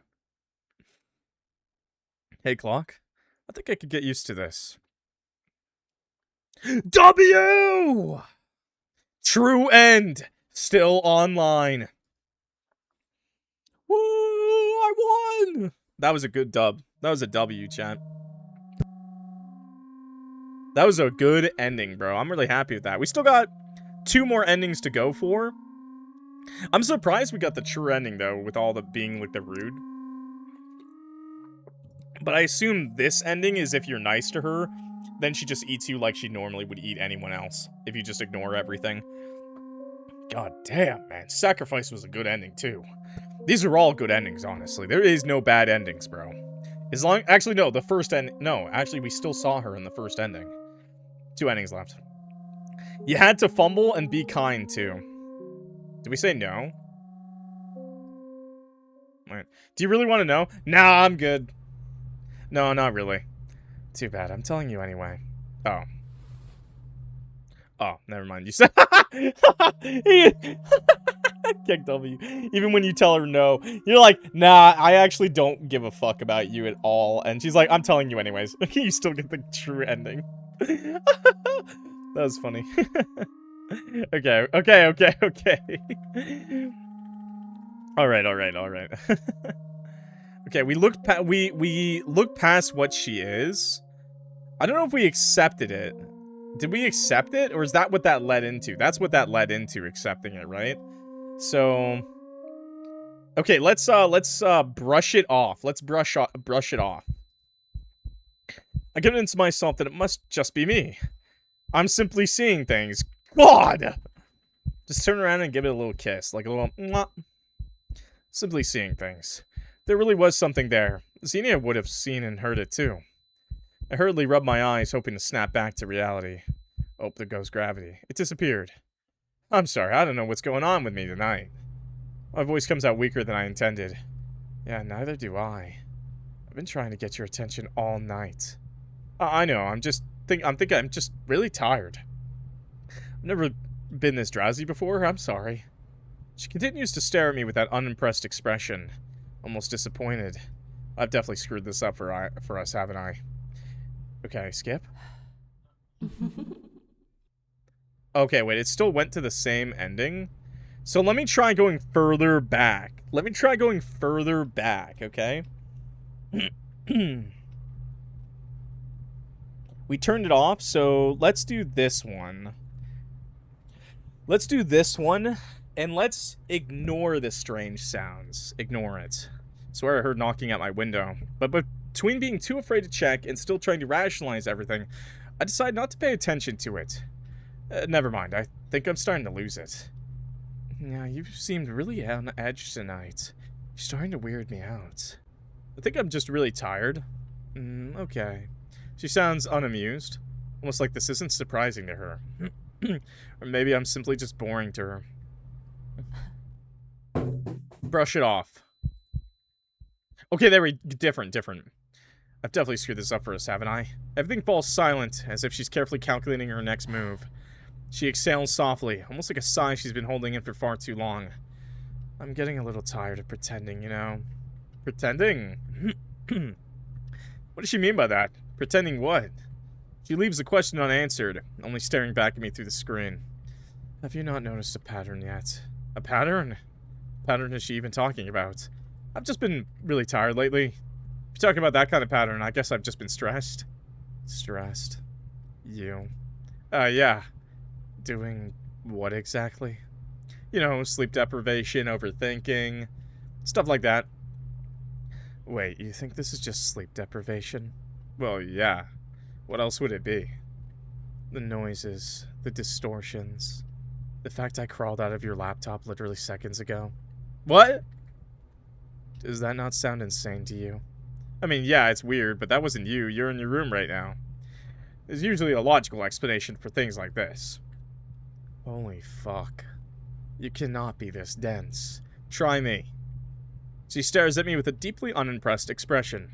Hey, Clock. I think I could get used to this. W! True End. Still online. Woo! I won! That was a good dub. That was a W, chat. That was a good ending, bro. I'm really happy with that. We still got 2 more endings to go for. I'm surprised we got the true ending, though, with all the being, like, the rude. But I assume this ending is if you're nice to her, then she just eats you like she normally would eat anyone else. If you just ignore everything. God damn, man. Sacrifice was a good ending, too. These are all good endings, honestly. There is no bad endings, bro. Actually, no, the first end... No, actually, we still saw her in the first ending. 2 endings left. You had to fumble and be kind, too. Did we say no? Wait. Do you really want to know? Nah, I'm good. No, not really. Too bad. I'm telling you anyway. Oh. Oh, never mind. You said... Kick W. Even when you tell her no, you're like, nah, I actually don't give a fuck about you at all. And she's like, I'm telling you anyways. You still get the true ending. That was funny. Okay. All right. Okay, we looked past what she is. I don't know if we accepted it. Did we accept it, or is that what that led into? That's what that led into, accepting it, right? So, okay, let's brush it off. Let's brush it off. I convinced myself that it must just be me. I'm simply seeing things. God! Just turn around and give it a little kiss, like a little mwah. Simply seeing things. There really was something there. Xenia would have seen and heard it too. I hurriedly rubbed my eyes, hoping to snap back to reality. Oh, there goes gravity. It disappeared. I'm sorry, I don't know what's going on with me tonight. My voice comes out weaker than I intended. Yeah, neither do I. I've been trying to get your attention all night. I know, I'm just really tired. I've never been this drowsy before, I'm sorry. She continues to stare at me with that unimpressed expression. Almost disappointed. I've definitely screwed this up for us, haven't I? Okay, skip. Okay, wait, it still went to the same ending? So let me try going further back. Okay? We turned it off, so let's do this one. And let's ignore the strange sounds. Ignore it. Swear I heard knocking at my window. But between being too afraid to check and still trying to rationalize everything, I decided not to pay attention to it. Never mind, I think I'm starting to lose it. Yeah, you've seemed really on edge tonight. You're starting to weird me out. I think I'm just really tired. Okay. She sounds unamused. Almost like this isn't surprising to her. Or maybe I'm simply just boring to her. Brush it off. Okay, there we... Different. I've definitely screwed this up for us, haven't I? Everything falls silent, as if she's carefully calculating her next move. She exhales softly, almost like a sigh she's been holding in for far too long. I'm getting a little tired of pretending, you know. Pretending? What does she mean by that? Pretending what? She leaves the question unanswered, only staring back at me through the screen. Have you not noticed a pattern yet? A pattern? What pattern is she even talking about? I've just been really tired lately. If you're talking about that kind of pattern, I guess I've just been stressed. Stressed? You. Yeah. Doing what exactly? You know, sleep deprivation, overthinking, stuff like that. Wait, you think this is just sleep deprivation? Well, yeah. What else would it be? The noises, the distortions, the fact I crawled out of your laptop literally seconds ago. What? Does that not sound insane to you? I mean, yeah, it's weird, but that wasn't you. You're in your room right now. There's usually a logical explanation for things like this. Holy fuck. You cannot be this dense. Try me. She stares at me with a deeply unimpressed expression.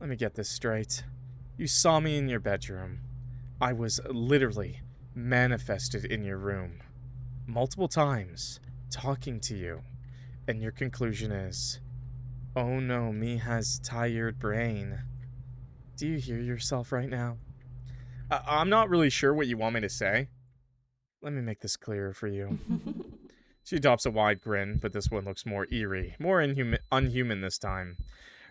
Let me get this straight. You saw me in your bedroom. I was literally manifested in your room. Multiple times, talking to you. And your conclusion is, oh no, me has tired brain. Do you hear yourself right now? I'm not really sure what you want me to say. Let me make this clearer for you. She adopts a wide grin, but this one looks more eerie, more unhuman this time.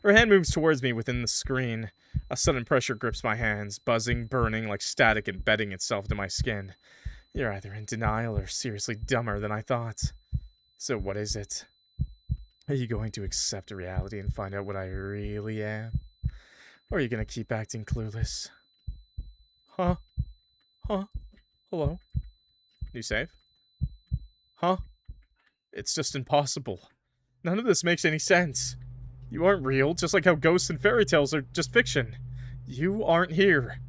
Her hand moves towards me within the screen. A sudden pressure grips my hands, buzzing, burning like static embedding itself into my skin. You're either in denial or seriously dumber than I thought. So what is it? Are you going to accept reality and find out what I really am? Or are you going to keep acting clueless? Huh? Hello? You save? Huh? It's just impossible. None of this makes any sense. You aren't real, just like how ghosts and fairy tales are just fiction. You aren't here.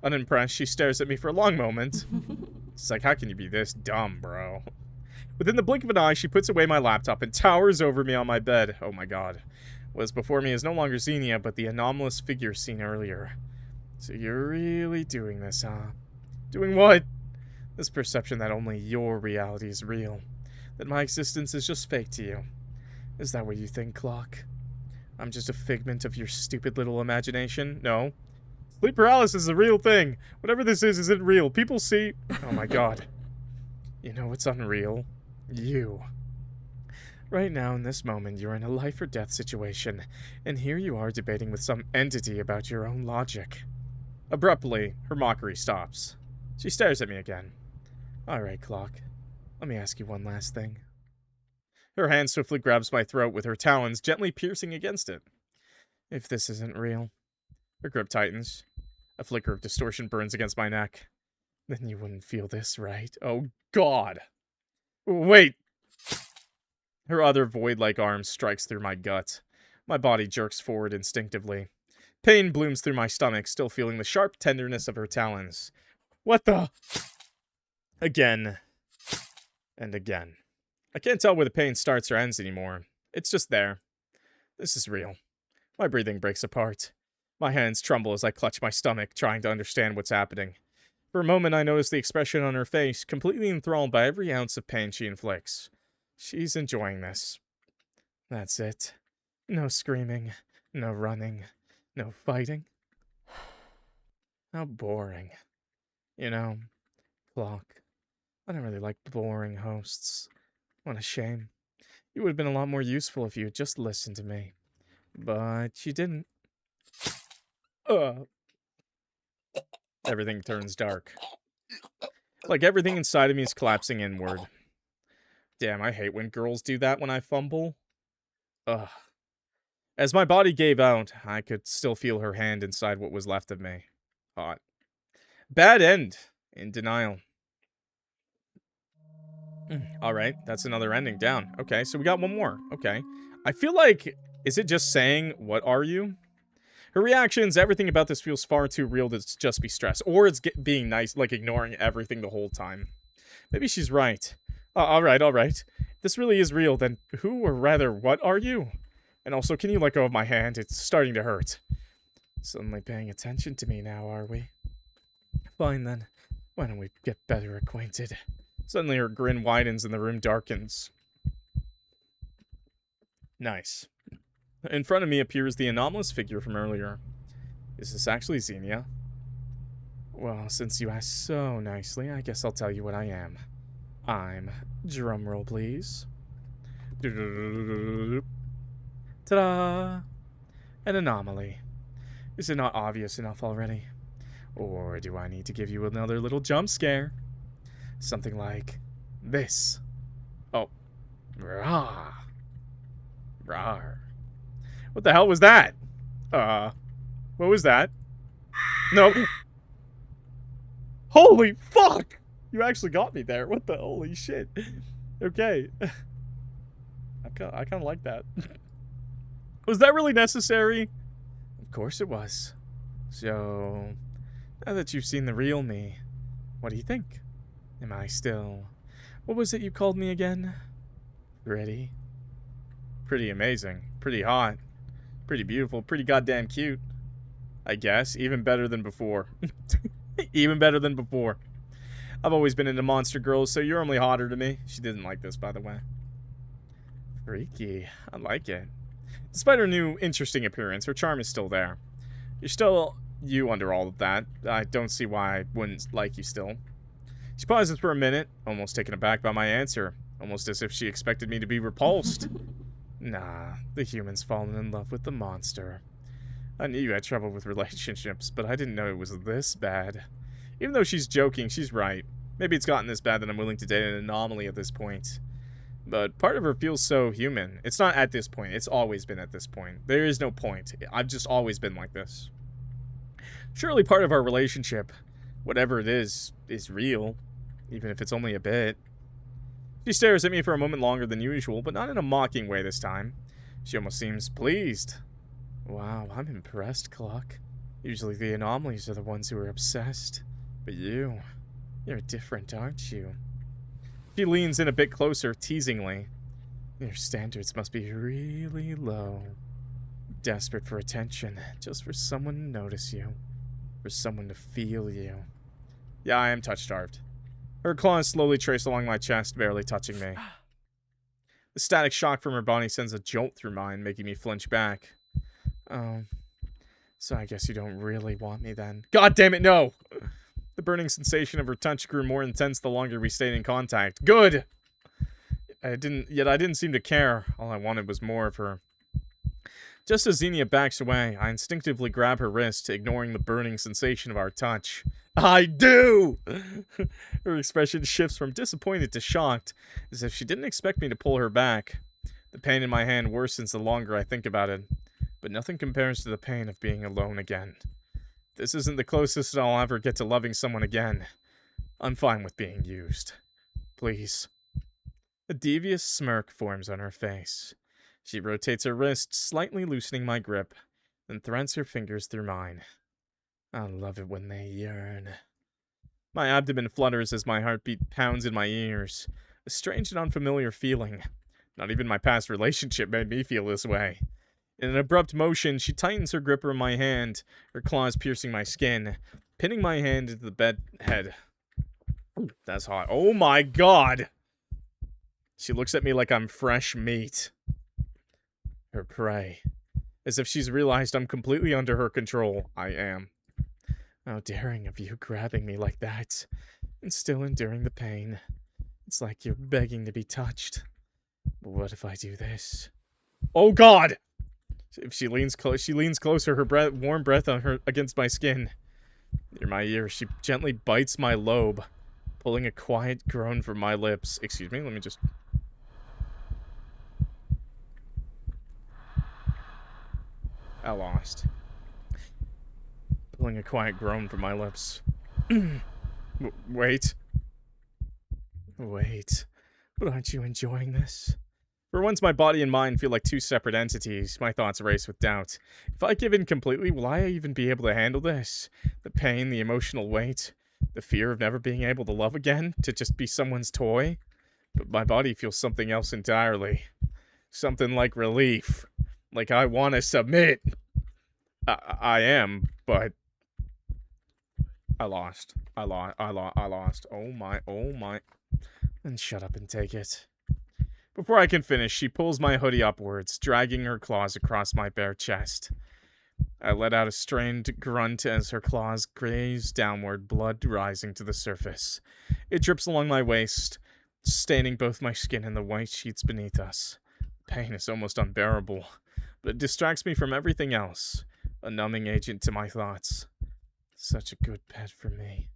Unimpressed, she stares at me for a long moment. It's like, how can you be this dumb, bro? Within the blink of an eye, she puts away my laptop and towers over me on my bed. Oh my god. What is before me is no longer Xenia, but the anomalous figure seen earlier. So you're really doing this, huh? Doing what? This perception that only your reality is real. That my existence is just fake to you. Is that what you think, Clock? I'm just a figment of your stupid little imagination? No. Sleep paralysis is a real thing. Whatever this is isn't real. People see... Oh my god. You know what's unreal? You. Right now, in this moment, you're in a life or death situation, and here you are debating with some entity about your own logic. Abruptly, her mockery stops. She stares at me again. Alright, Clock. Let me ask you one last thing. Her hand swiftly grabs my throat with her talons gently piercing against it. If this isn't real... Her grip tightens. A flicker of distortion burns against my neck. Then you wouldn't feel this, right? Oh, God! Wait! Her other void-like arm strikes through my gut. My body jerks forward instinctively. Pain blooms through my stomach, still feeling the sharp tenderness of her talons. What the... Again. And again. I can't tell where the pain starts or ends anymore. It's just there. This is real. My breathing breaks apart. My hands tremble as I clutch my stomach, trying to understand what's happening. For a moment, I notice the expression on her face, completely enthralled by every ounce of pain she inflicts. She's enjoying this. That's it. No screaming, no running, no fighting. How boring. You know, Clock, I don't really like boring hosts. What a shame. You would have been a lot more useful if you had just listened to me. But you didn't. Everything turns dark. Like everything inside of me is collapsing inward. Damn, I hate when girls do that when I fumble. Ugh. As my body gave out, I could still feel her hand inside what was left of me. Hot. Bad end. In denial. Alright, that's another ending down. Okay, so we got one more. Okay. I feel like, is it just saying, what are you? Her reactions, everything about this feels far too real to just be stress. Or it's being nice, like ignoring everything the whole time. Maybe she's right. Alright. This really is real, then who, or rather, what are you? And also, can you let go of my hand? It's starting to hurt. Suddenly paying attention to me now, are we? Fine then. Why don't we get better acquainted? Suddenly her grin widens and the room darkens. Nice. In front of me appears the anomalous figure from earlier. Is this actually Xenia? Well, since you asked so nicely, I guess I'll tell you what I am. I'm... drumroll, please. Ta-da! An anomaly. Is it not obvious enough already? Or do I need to give you another little jump scare? Something like this. Oh. Rah. Rawr. What the hell was that? What was that? No. Holy fuck! You actually got me there. What the holy shit? Okay. I kind of like that. Was that really necessary? Of course it was. So, now that you've seen the real me, what do you think? Am I still... What was it you called me again? Ready? Pretty amazing. Pretty hot. Pretty beautiful. Pretty goddamn cute. I guess. Even better than before. Even better than before. I've always been into monster girls, so you're only hotter to me. She didn't like this, by the way. Freaky. I like it. Despite her new, interesting appearance, her charm is still there. You're still you under all of that. I don't see why I wouldn't like you still. She pauses for a minute, almost taken aback by my answer. Almost as if she expected me to be repulsed. Nah, the human's fallen in love with the monster. I knew you had trouble with relationships, but I didn't know it was this bad. Even though she's joking, she's right. Maybe it's gotten this bad that I'm willing to date an anomaly at this point. But part of her feels so human. It's not at this point. It's always been at this point. There is no point. I've just always been like this. Surely part of our relationship, whatever it is real. Even if it's only a bit. She stares at me for a moment longer than usual, but not in a mocking way this time. She almost seems pleased. Wow, I'm impressed, Clock. Usually the anomalies are the ones who are obsessed. But you're different, aren't you? She leans in a bit closer, teasingly. Your standards must be really low. Desperate for attention, just for someone to notice you. For someone to feel you. Yeah, I am touch-starved. Her claws slowly trace along my chest, barely touching me. The static shock from her body sends a jolt through mine, making me flinch back. Oh. So I guess you don't really want me then. God damn it, no! The burning sensation of her touch grew more intense the longer we stayed in contact. Good! I didn't seem to care. All I wanted was more of her. Just as Xenia backs away, I instinctively grab her wrist, ignoring the burning sensation of our touch. I do! Her expression shifts from disappointed to shocked, as if she didn't expect me to pull her back. The pain in my hand worsens the longer I think about it, but nothing compares to the pain of being alone again. This isn't the closest I'll ever get to loving someone again. I'm fine with being used. Please. A devious smirk forms on her face. She rotates her wrist, slightly loosening my grip, then threads her fingers through mine. I love it when they yearn. My abdomen flutters as my heartbeat pounds in my ears. A strange and unfamiliar feeling. Not even my past relationship made me feel this way. In an abrupt motion, she tightens her grip on my hand, her claws piercing my skin, pinning my hand into the bed head. That's hot. Oh my god! She looks at me like I'm fresh meat. Her prey. As if she's realized I'm completely under her control. I am. How daring of you grabbing me like that, and still enduring the pain. It's like you're begging to be touched. What if I do this? Oh God! If she leans closer, her warm breath on her against my skin. Near my ear, she gently bites my lobe, pulling a quiet groan from my lips. Excuse me, let me just... I lost. Pulling a quiet groan from my lips. Wait. Wait. But aren't you enjoying this? For once, my body and mind feel like two separate entities. My thoughts race with doubt. If I give in completely, will I even be able to handle this? The pain, the emotional weight, the fear of never being able to love again, to just be someone's toy? But my body feels something else entirely. Something like relief. Like I want to submit. I am, but... I lost. I lost. Oh my. Then shut up and take it. Before I can finish, she pulls my hoodie upwards, dragging her claws across my bare chest. I let out a strained grunt as her claws graze downward, blood rising to the surface. It drips along my waist, staining both my skin and the white sheets beneath us. Pain is almost unbearable, but it distracts me from everything else, a numbing agent to my thoughts. Such a good pet for me.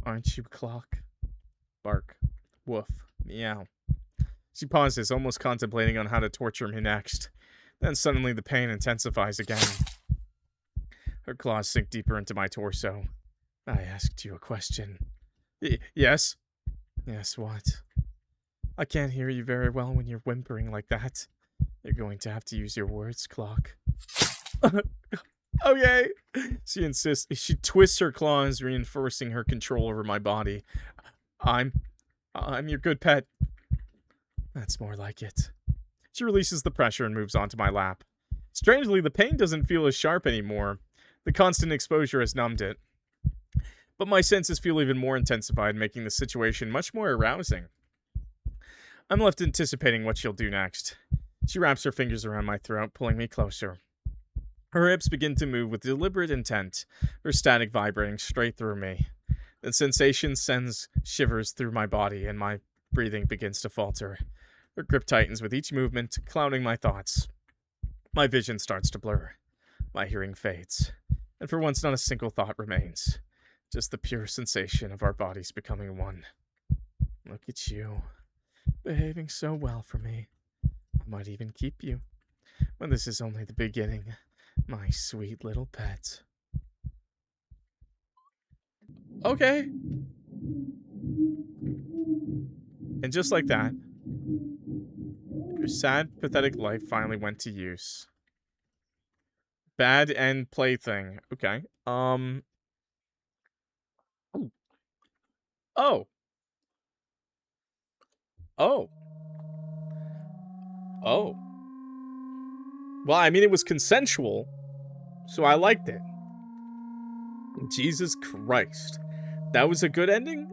Aren't you, Clock? Bark. Woof. Meow. She pauses, almost contemplating on how to torture me next. Then suddenly the pain intensifies again. Her claws sink deeper into my torso. I asked you a question. Yes? Yes, what? I can't hear you very well when you're whimpering like that. You're going to have to use your words, Clock. Okay. She insists. She twists her claws, reinforcing her control over my body. I'm your good pet. That's more like it. She releases the pressure and moves onto my lap. Strangely, the pain doesn't feel as sharp anymore. The constant exposure has numbed it. But my senses feel even more intensified, making the situation much more arousing. I'm left anticipating what she'll do next. She wraps her fingers around my throat, pulling me closer. Her hips begin to move with deliberate intent, her static vibrating straight through me. The sensation sends shivers through my body, and my breathing begins to falter. Her grip tightens with each movement, clouding my thoughts. My vision starts to blur. My hearing fades. And for once, not a single thought remains. Just the pure sensation of our bodies becoming one. Look at you. Behaving so well for me. I might even keep you. But this is only the beginning. My sweet little pet. Okay. And just like that, your sad, pathetic life finally went to use. Bad end plaything. Okay. Oh. Oh. Oh. Oh. Well, I mean, it was consensual, so I liked it. Jesus Christ. That was a good ending?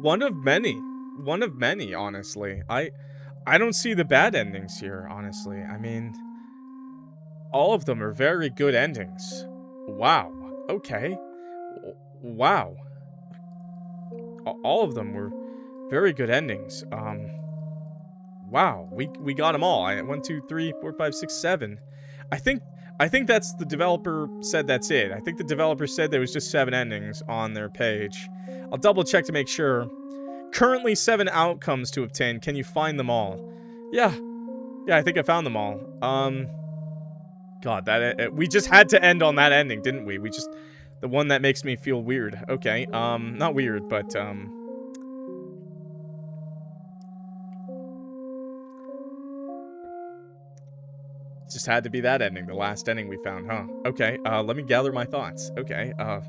One of many. One of many, honestly. I don't see the bad endings here, honestly. I mean, all of them are very good endings. Wow. Okay. Wow. All of them were very good endings. Wow. We got them all. 1, 2, 3, 4, 5, 6, 7. I think that's the developer said that's it. I think the developer said there was just 7 endings on their page. I'll double check to make sure. Currently 7 outcomes to obtain. Can you find them all? Yeah, I think I found them all. God, that we just had to end on that ending, didn't we? The one that makes me feel weird. Okay, not weird, but just had to be that ending, the last ending we found, huh? Okay, let me gather my thoughts. Okay, I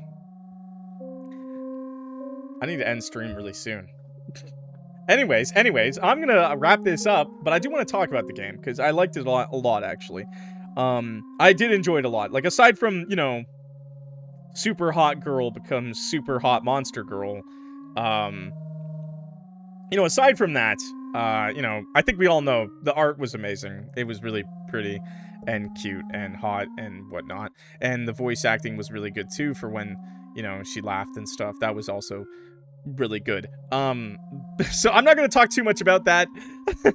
need to end stream really soon. Anyways, I'm gonna wrap this up, but I do want to talk about the game, because I liked it a lot, actually. I did enjoy it a lot. Like, aside from, you know, super hot girl becomes super hot monster girl, you know, aside from that, you know, I think we all know the art was amazing. It was really pretty and cute and hot and whatnot. And the voice acting was really good, too, for when, you know, she laughed and stuff. That was also really good. So I'm not going to talk too much about that.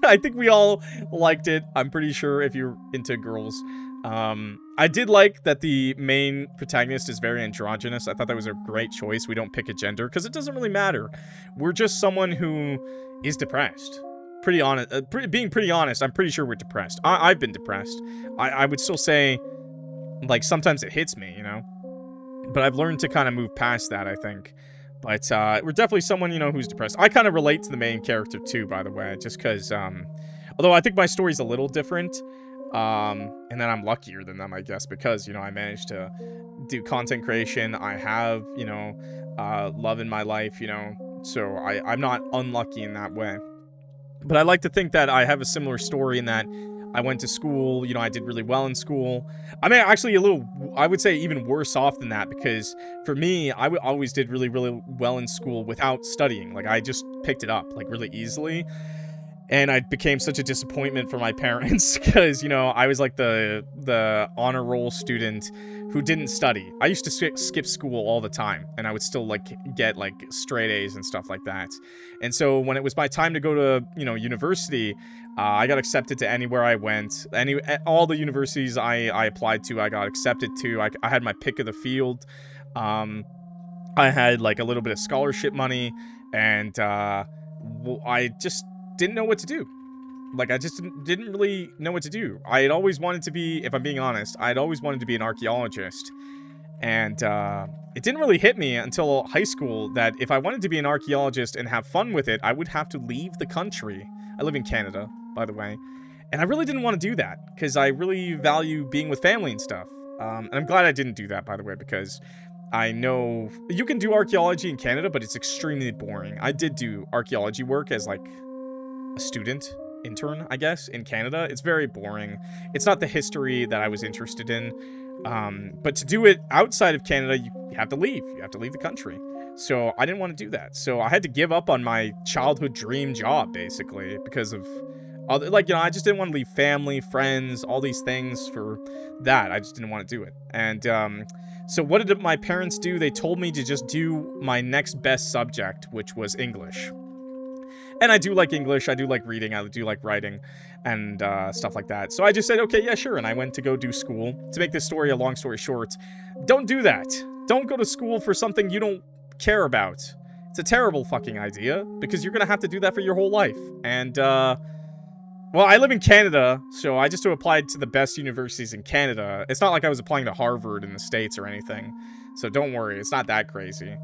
I think we all liked it. I'm pretty sure if you're into girls. I did like that the main protagonist is very androgynous. I thought that was a great choice. We don't pick a gender because it doesn't really matter. We're just someone who is depressed. Pretty honest. Being pretty honest, I'm pretty sure we're depressed. I've been depressed. I would still say, like, sometimes it hits me, you know? But I've learned to kind of move past that, I think. But we're definitely someone, you know, who's depressed. I kind of relate to the main character, too, by the way, just because, although I think my story's a little different, and then I'm luckier than them, I guess, because, you know, I managed to do content creation. I have, you know, love in my life, you know, so I'm not unlucky in that way. But I like to think that I have a similar story in that I went to school, you know, I did really well in school. I mean, actually I would say even worse off than that, because for me, I always did really, really well in school without studying. Like, I just picked it up, like, really easily. And I became such a disappointment for my parents because, you know, I was like the honor roll student who didn't study. I used to skip school all the time, and I would still, like, get, like, straight A's and stuff like that. And so when it was my time to go to, you know, university, I got accepted to anywhere I went. All the universities I applied to, I got accepted to. I had my pick of the field. I had, like, a little bit of scholarship money, and I just didn't know what to do. Like, I just didn't really know what to do. I had always wanted to be, if I'm being honest, I had always wanted to be an archaeologist. And it didn't really hit me until high school that if I wanted to be an archaeologist and have fun with it, I would have to leave the country. I live in Canada, by the way. And I really didn't want to do that because I really value being with family and stuff. And I'm glad I didn't do that, by the way, because I know you can do archaeology in Canada, but it's extremely boring. I did do archaeology work as, like, a student intern, I guess, in Canada. It's very boring. It's not the history that I was interested in. But to do it outside of Canada, you have to leave. You have to leave the country. So I didn't want to do that. So I had to give up on my childhood dream job, basically, because of, like, you know, I just didn't want to leave family, friends, all these things for that. I just didn't want to do it. And so what did my parents do? They told me to just do my next best subject, which was English. And I do like English, I do like reading, I do like writing, and stuff like that. So I just said, okay, yeah, sure, and I went to go do school. To make this story a long story short, don't do that. Don't go to school for something you don't care about. It's a terrible fucking idea, because you're gonna have to do that for your whole life. And, well, I live in Canada, so I just applied to the best universities in Canada. It's not like I was applying to Harvard in the States or anything, so don't worry, it's not that crazy.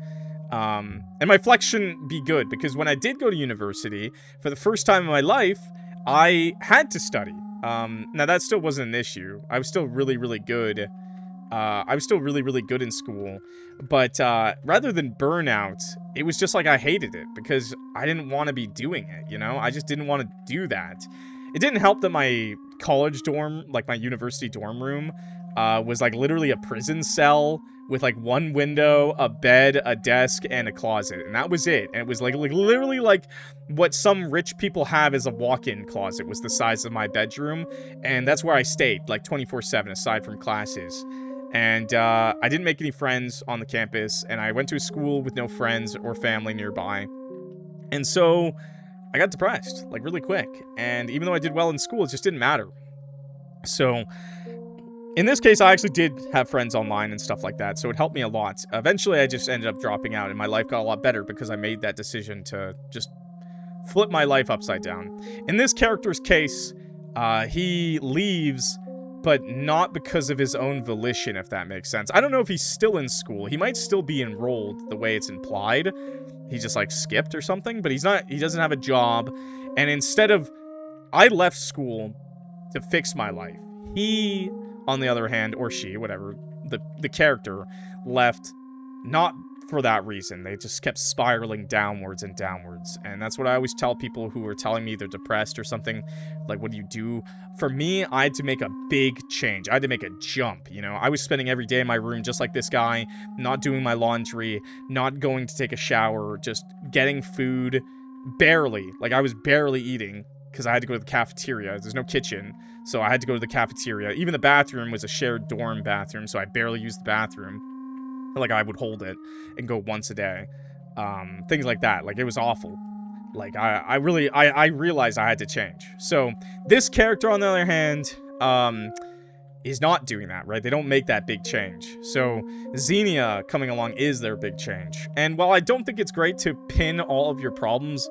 And my flex shouldn't be good, because when I did go to university, for the first time in my life, I had to study. Now that still wasn't an issue. I was still really, really good. I was still really, really good in school. But, rather than burnout, it was just like I hated it, because I didn't want to be doing it, you know? I just didn't want to do that. It didn't help that my college dorm, like my university dorm room, was like literally a prison cell with like one window, a bed, a desk, and a closet, and that was it. And it was like literally like what some rich people have as a walk-in closet was the size of my bedroom, and that's where I stayed like 24/7 aside from classes. And I didn't make any friends on the campus, and I went to a school with no friends or family nearby. And so I got depressed, like, really quick. And even though I did well in school, it just didn't matter. So in this case, I actually did have friends online and stuff like that, so it helped me a lot. Eventually, I just ended up dropping out, and my life got a lot better because I made that decision to just flip my life upside down. In this character's case, he leaves, but not because of his own volition, if that makes sense. I don't know if he's still in school. He might still be enrolled, the way it's implied. He just, like, skipped or something, but he's not, he doesn't have a job. And instead of, I left school to fix my life. He, on the other hand, or she, whatever, the character left not for that reason. They just kept spiraling downwards and downwards. And that's what I always tell people who are telling me they're depressed or something. Like, what do you do? For me, I had to make a big change. I had to make a jump, you know? I was spending every day in my room just like this guy, not doing my laundry, not going to take a shower, just getting food, barely. Like, I was barely eating because I had to go to the cafeteria. There's no kitchen, so I had to go to the cafeteria. Even the bathroom was a shared dorm bathroom, so I barely used the bathroom. Like, I would hold it and go once a day. things like that. Like, it was awful. Like, I realized I had to change. So, this character, on the other hand, is not doing that, right? They don't make that big change. So, Xenia coming along is their big change. And while I don't think it's great to pin all of your problems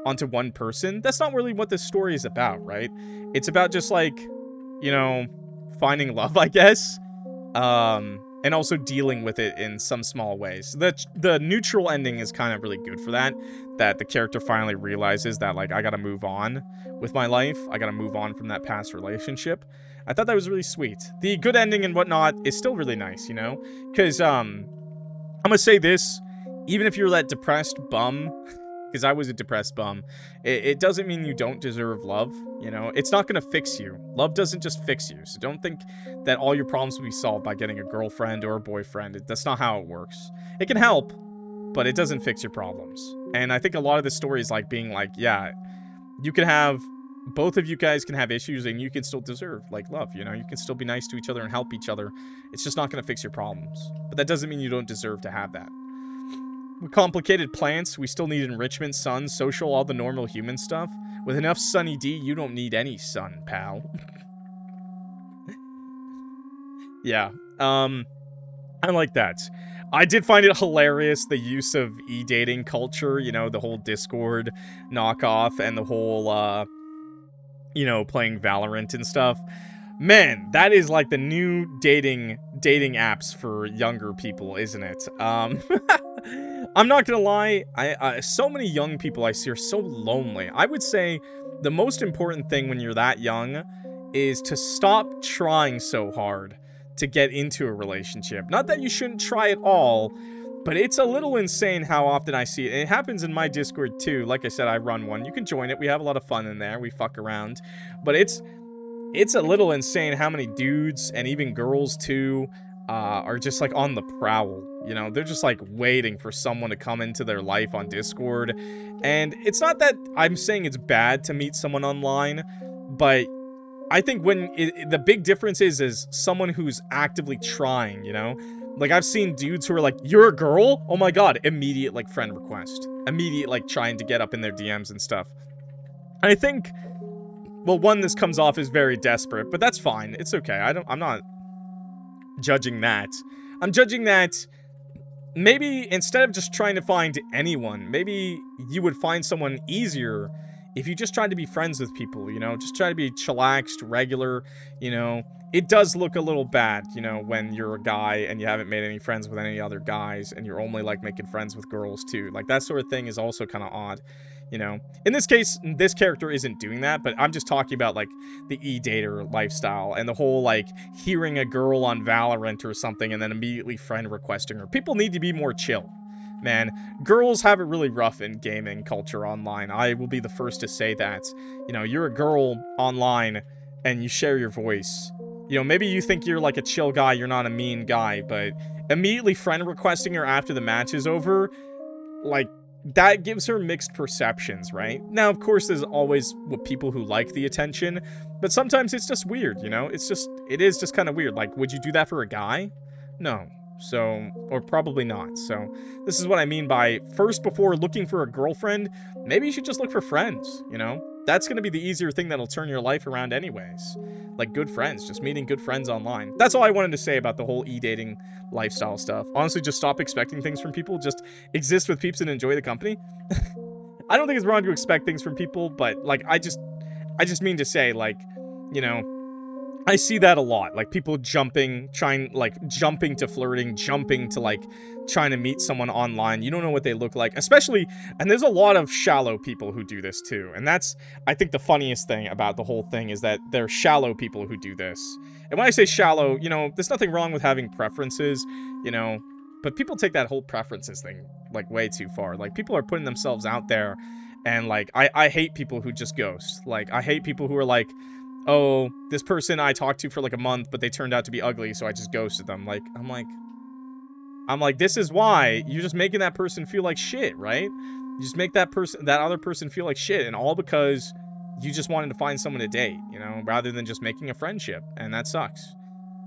onto one person, that's not really what this story is about, right? It's about just, like, you know, finding love, I guess. And also dealing with it in some small ways. The neutral ending is kind of really good for that. That the character finally realizes that, like, I gotta move on with my life. I gotta move on from that past relationship. I thought that was really sweet. The good ending and whatnot is still really nice, you know? Because, I'm gonna say this, even if you're that depressed bum, because I was a depressed bum, it doesn't mean you don't deserve love, you know? It's not gonna fix you. Love doesn't just fix you, so don't think that all your problems will be solved by getting a girlfriend or a boyfriend. That's not how it works. It can help, but it doesn't fix your problems. And I think a lot of the stories, like, being like, yeah, you can have, both of you guys can have issues and you can still deserve, like, love, you know? You can still be nice to each other and help each other. It's just not gonna fix your problems. But that doesn't mean you don't deserve to have that. With complicated plants, we still need enrichment, sun, social, all the normal human stuff. With enough Sunny D, you don't need any sun, pal. Yeah, I like that. I did find it hilarious, the use of e-dating culture, you know, the whole Discord knockoff and the whole, you know, playing Valorant and stuff. Man, that is like the new dating apps for younger people, isn't it? I'm not gonna lie, so many young people I see are so lonely. I would say the most important thing when you're that young is to stop trying so hard to get into a relationship. Not that you shouldn't try at all, but it's a little insane how often I see it. It happens in my Discord too. Like I said, I run one. You can join it. We have a lot of fun in there. We fuck around. But it's a little insane how many dudes, and even girls too, are just like on the prowl. You know, they're just like waiting for someone to come into their life on Discord. And it's not that I'm saying it's bad to meet someone online, but I think when the big difference is someone who's actively trying, you know? Like, I've seen dudes who are like, you're a girl? Oh my god, immediate, like, friend request. Immediate, like, trying to get up in their DMs and stuff. And I think, well, one, this comes off as very desperate, but that's fine. It's okay. I'm not judging that. I'm judging that maybe instead of just trying to find anyone, maybe you would find someone easier if you just tried to be friends with people, you know? Just try to be chillaxed, regular, you know? It does look a little bad, you know, when you're a guy and you haven't made any friends with any other guys and you're only, like, making friends with girls, too. Like, that sort of thing is also kind of odd, you know? In this case, this character isn't doing that, but I'm just talking about, like, the e-dater lifestyle and the whole, like, hearing a girl on Valorant or something and then immediately friend requesting her. People need to be more chill. Man, girls have it really rough in gaming culture online. I will be the first to say that. You know, you're a girl online and you share your voice. You know, maybe you think you're like a chill guy, you're not a mean guy, but immediately friend requesting her after the match is over, like, that gives her mixed perceptions, right? Now, of course, there's always people who like the attention, but sometimes it's just weird, you know? It is just kind of weird. Like, would you do that for a guy? No. So, or probably not. So, this is what I mean by, first, before looking for a girlfriend, maybe you should just look for friends, you know? That's gonna be the easier thing that'll turn your life around anyways. Like, good friends, just meeting good friends online. That's all I wanted to say about the whole e-dating lifestyle stuff. Honestly, just stop expecting things from people, just exist with peeps and enjoy the company. I don't think it's wrong to expect things from people, but, like, I just mean to say, like, you know, I see that a lot, like, people jumping to flirting, jumping to, like, trying to meet someone online. You don't know what they look like, especially, and there's a lot of shallow people who do this too, and that's, I think, the funniest thing about the whole thing is that there are shallow people who do this. And when I say shallow, you know, there's nothing wrong with having preferences, you know, but people take that whole preferences thing, like, way too far. Like, people are putting themselves out there, and, like, I hate people who just ghost. Like, I hate people who are like, oh, this person I talked to for like a month, but they turned out to be ugly, so I just ghosted them. Like, I'm like, this is why you're just making that person feel like shit, right? You just make that other person feel like shit, and all because you just wanted to find someone to date, you know, rather than just making a friendship, and that sucks.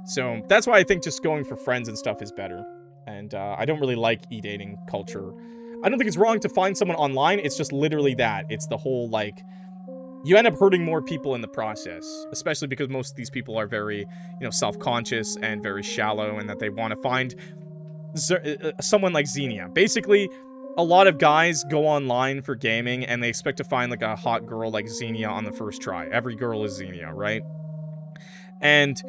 So that's why I think just going for friends and stuff is better. And I don't really like e-dating culture. I don't think it's wrong to find someone online. It's just literally that. It's the whole, like, you end up hurting more people in the process, especially because most of these people are very, you know, self-conscious and very shallow, and that they want to find someone like Xenia. Basically, a lot of guys go online for gaming and they expect to find like a hot girl like Xenia on the first try. Every girl is Xenia, right? And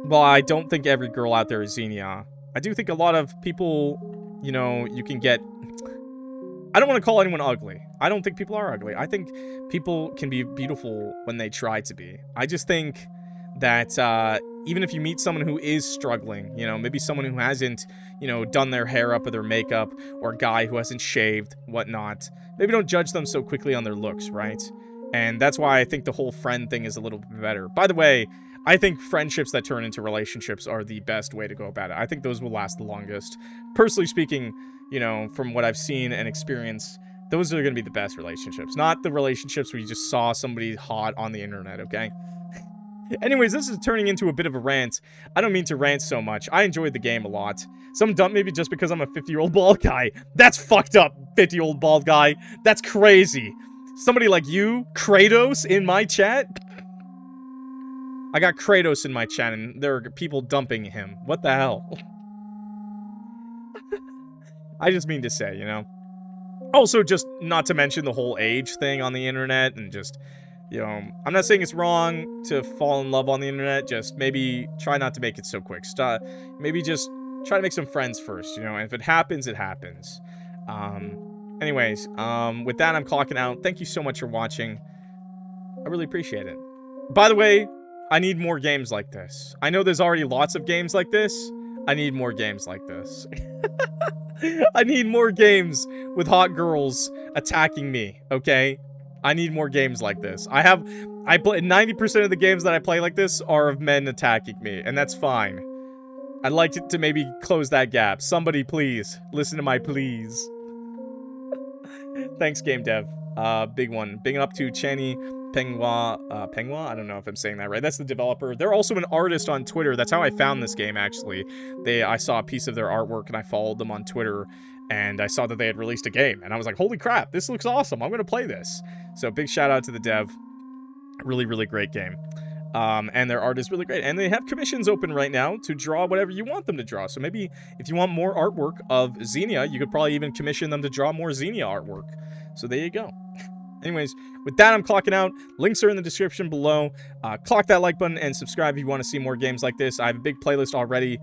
while I don't think every girl out there is Xenia, I do think a lot of people, you know, you can get... I don't want to call anyone ugly. I don't think people are ugly. I think people can be beautiful when they try to be. I just think that even if you meet someone who is struggling, you know, maybe someone who hasn't, you know, done their hair up or their makeup, or a guy who hasn't shaved, whatnot, maybe don't judge them so quickly on their looks, right? And that's why I think the whole friend thing is a little bit better. By the way, I think friendships that turn into relationships are the best way to go about it. I think those will last the longest. Personally speaking, you know, from what I've seen and experienced, those are going to be the best relationships. Not the relationships where you just saw somebody hot on the internet, okay? Anyways, this is turning into a bit of a rant. I don't mean to rant so much. I enjoyed the game a lot. Some dump maybe just because I'm a 50-year-old bald guy. That's fucked up, 50-year-old bald guy. That's crazy. Somebody like you, Kratos, in my chat? I got Kratos in my chat, and there are people dumping him. What the hell? I just mean to say, you know. Also, just not to mention the whole age thing on the internet, and just, you know, I'm not saying it's wrong to fall in love on the internet, just maybe try not to make it so quick. Maybe just try to make some friends first, you know, and if it happens, it happens. Anyways, with that, I'm clocking out. Thank you so much for watching. I really appreciate it. By the way, I need more games like this. I know there's already lots of games like this. I need more games like this. I need more games with hot girls attacking me, okay? I need more games like this. I play 90% of the games that I play like this are of men attacking me, and that's fine. I'd like to maybe close that gap. Somebody please, listen to my please. Thanks, game dev. Big one. Big up to Pngtuber. I don't know if I'm saying that right. That's the developer. They're also an artist on Twitter. That's how I found this game, actually. I saw a piece of their artwork, and I followed them on Twitter, and I saw that they had released a game, and I was like, holy crap, this looks awesome. I'm gonna play this. So big shout out to the dev. Really, really great game. And their art is really great. And they have commissions open right now to draw whatever you want them to draw. So maybe if you want more artwork of Xenia, you could probably even commission them to draw more Xenia artwork. So there you go. Anyways, with that, I'm clocking out. Links are in the description below. Clock that like button and subscribe if you want to see more games like this. I have a big playlist already.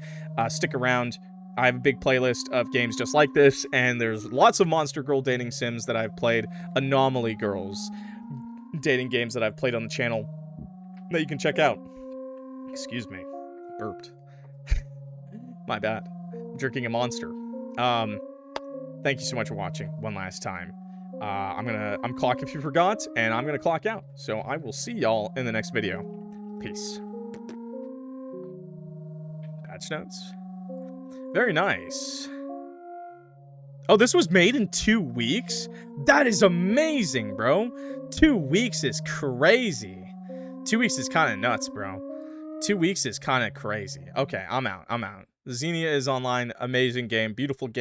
Stick around. I have a big playlist of games just like this, and there's lots of monster girl dating sims that I've played. Anomaly girls dating games that I've played on the channel that you can check out. Excuse me. Burped. My bad. I'm drinking a monster. Thank you so much for watching one last time. I'm clock if you forgot, and I'm gonna clock out. So I will see y'all in the next video. Peace. Patch notes. Very nice. Oh, this was made in 2 weeks? That is amazing, bro. 2 weeks is crazy. 2 weeks is kind of nuts, bro. 2 weeks is kind of crazy. Okay, I'm out. Xenia is online. Amazing game. Beautiful game.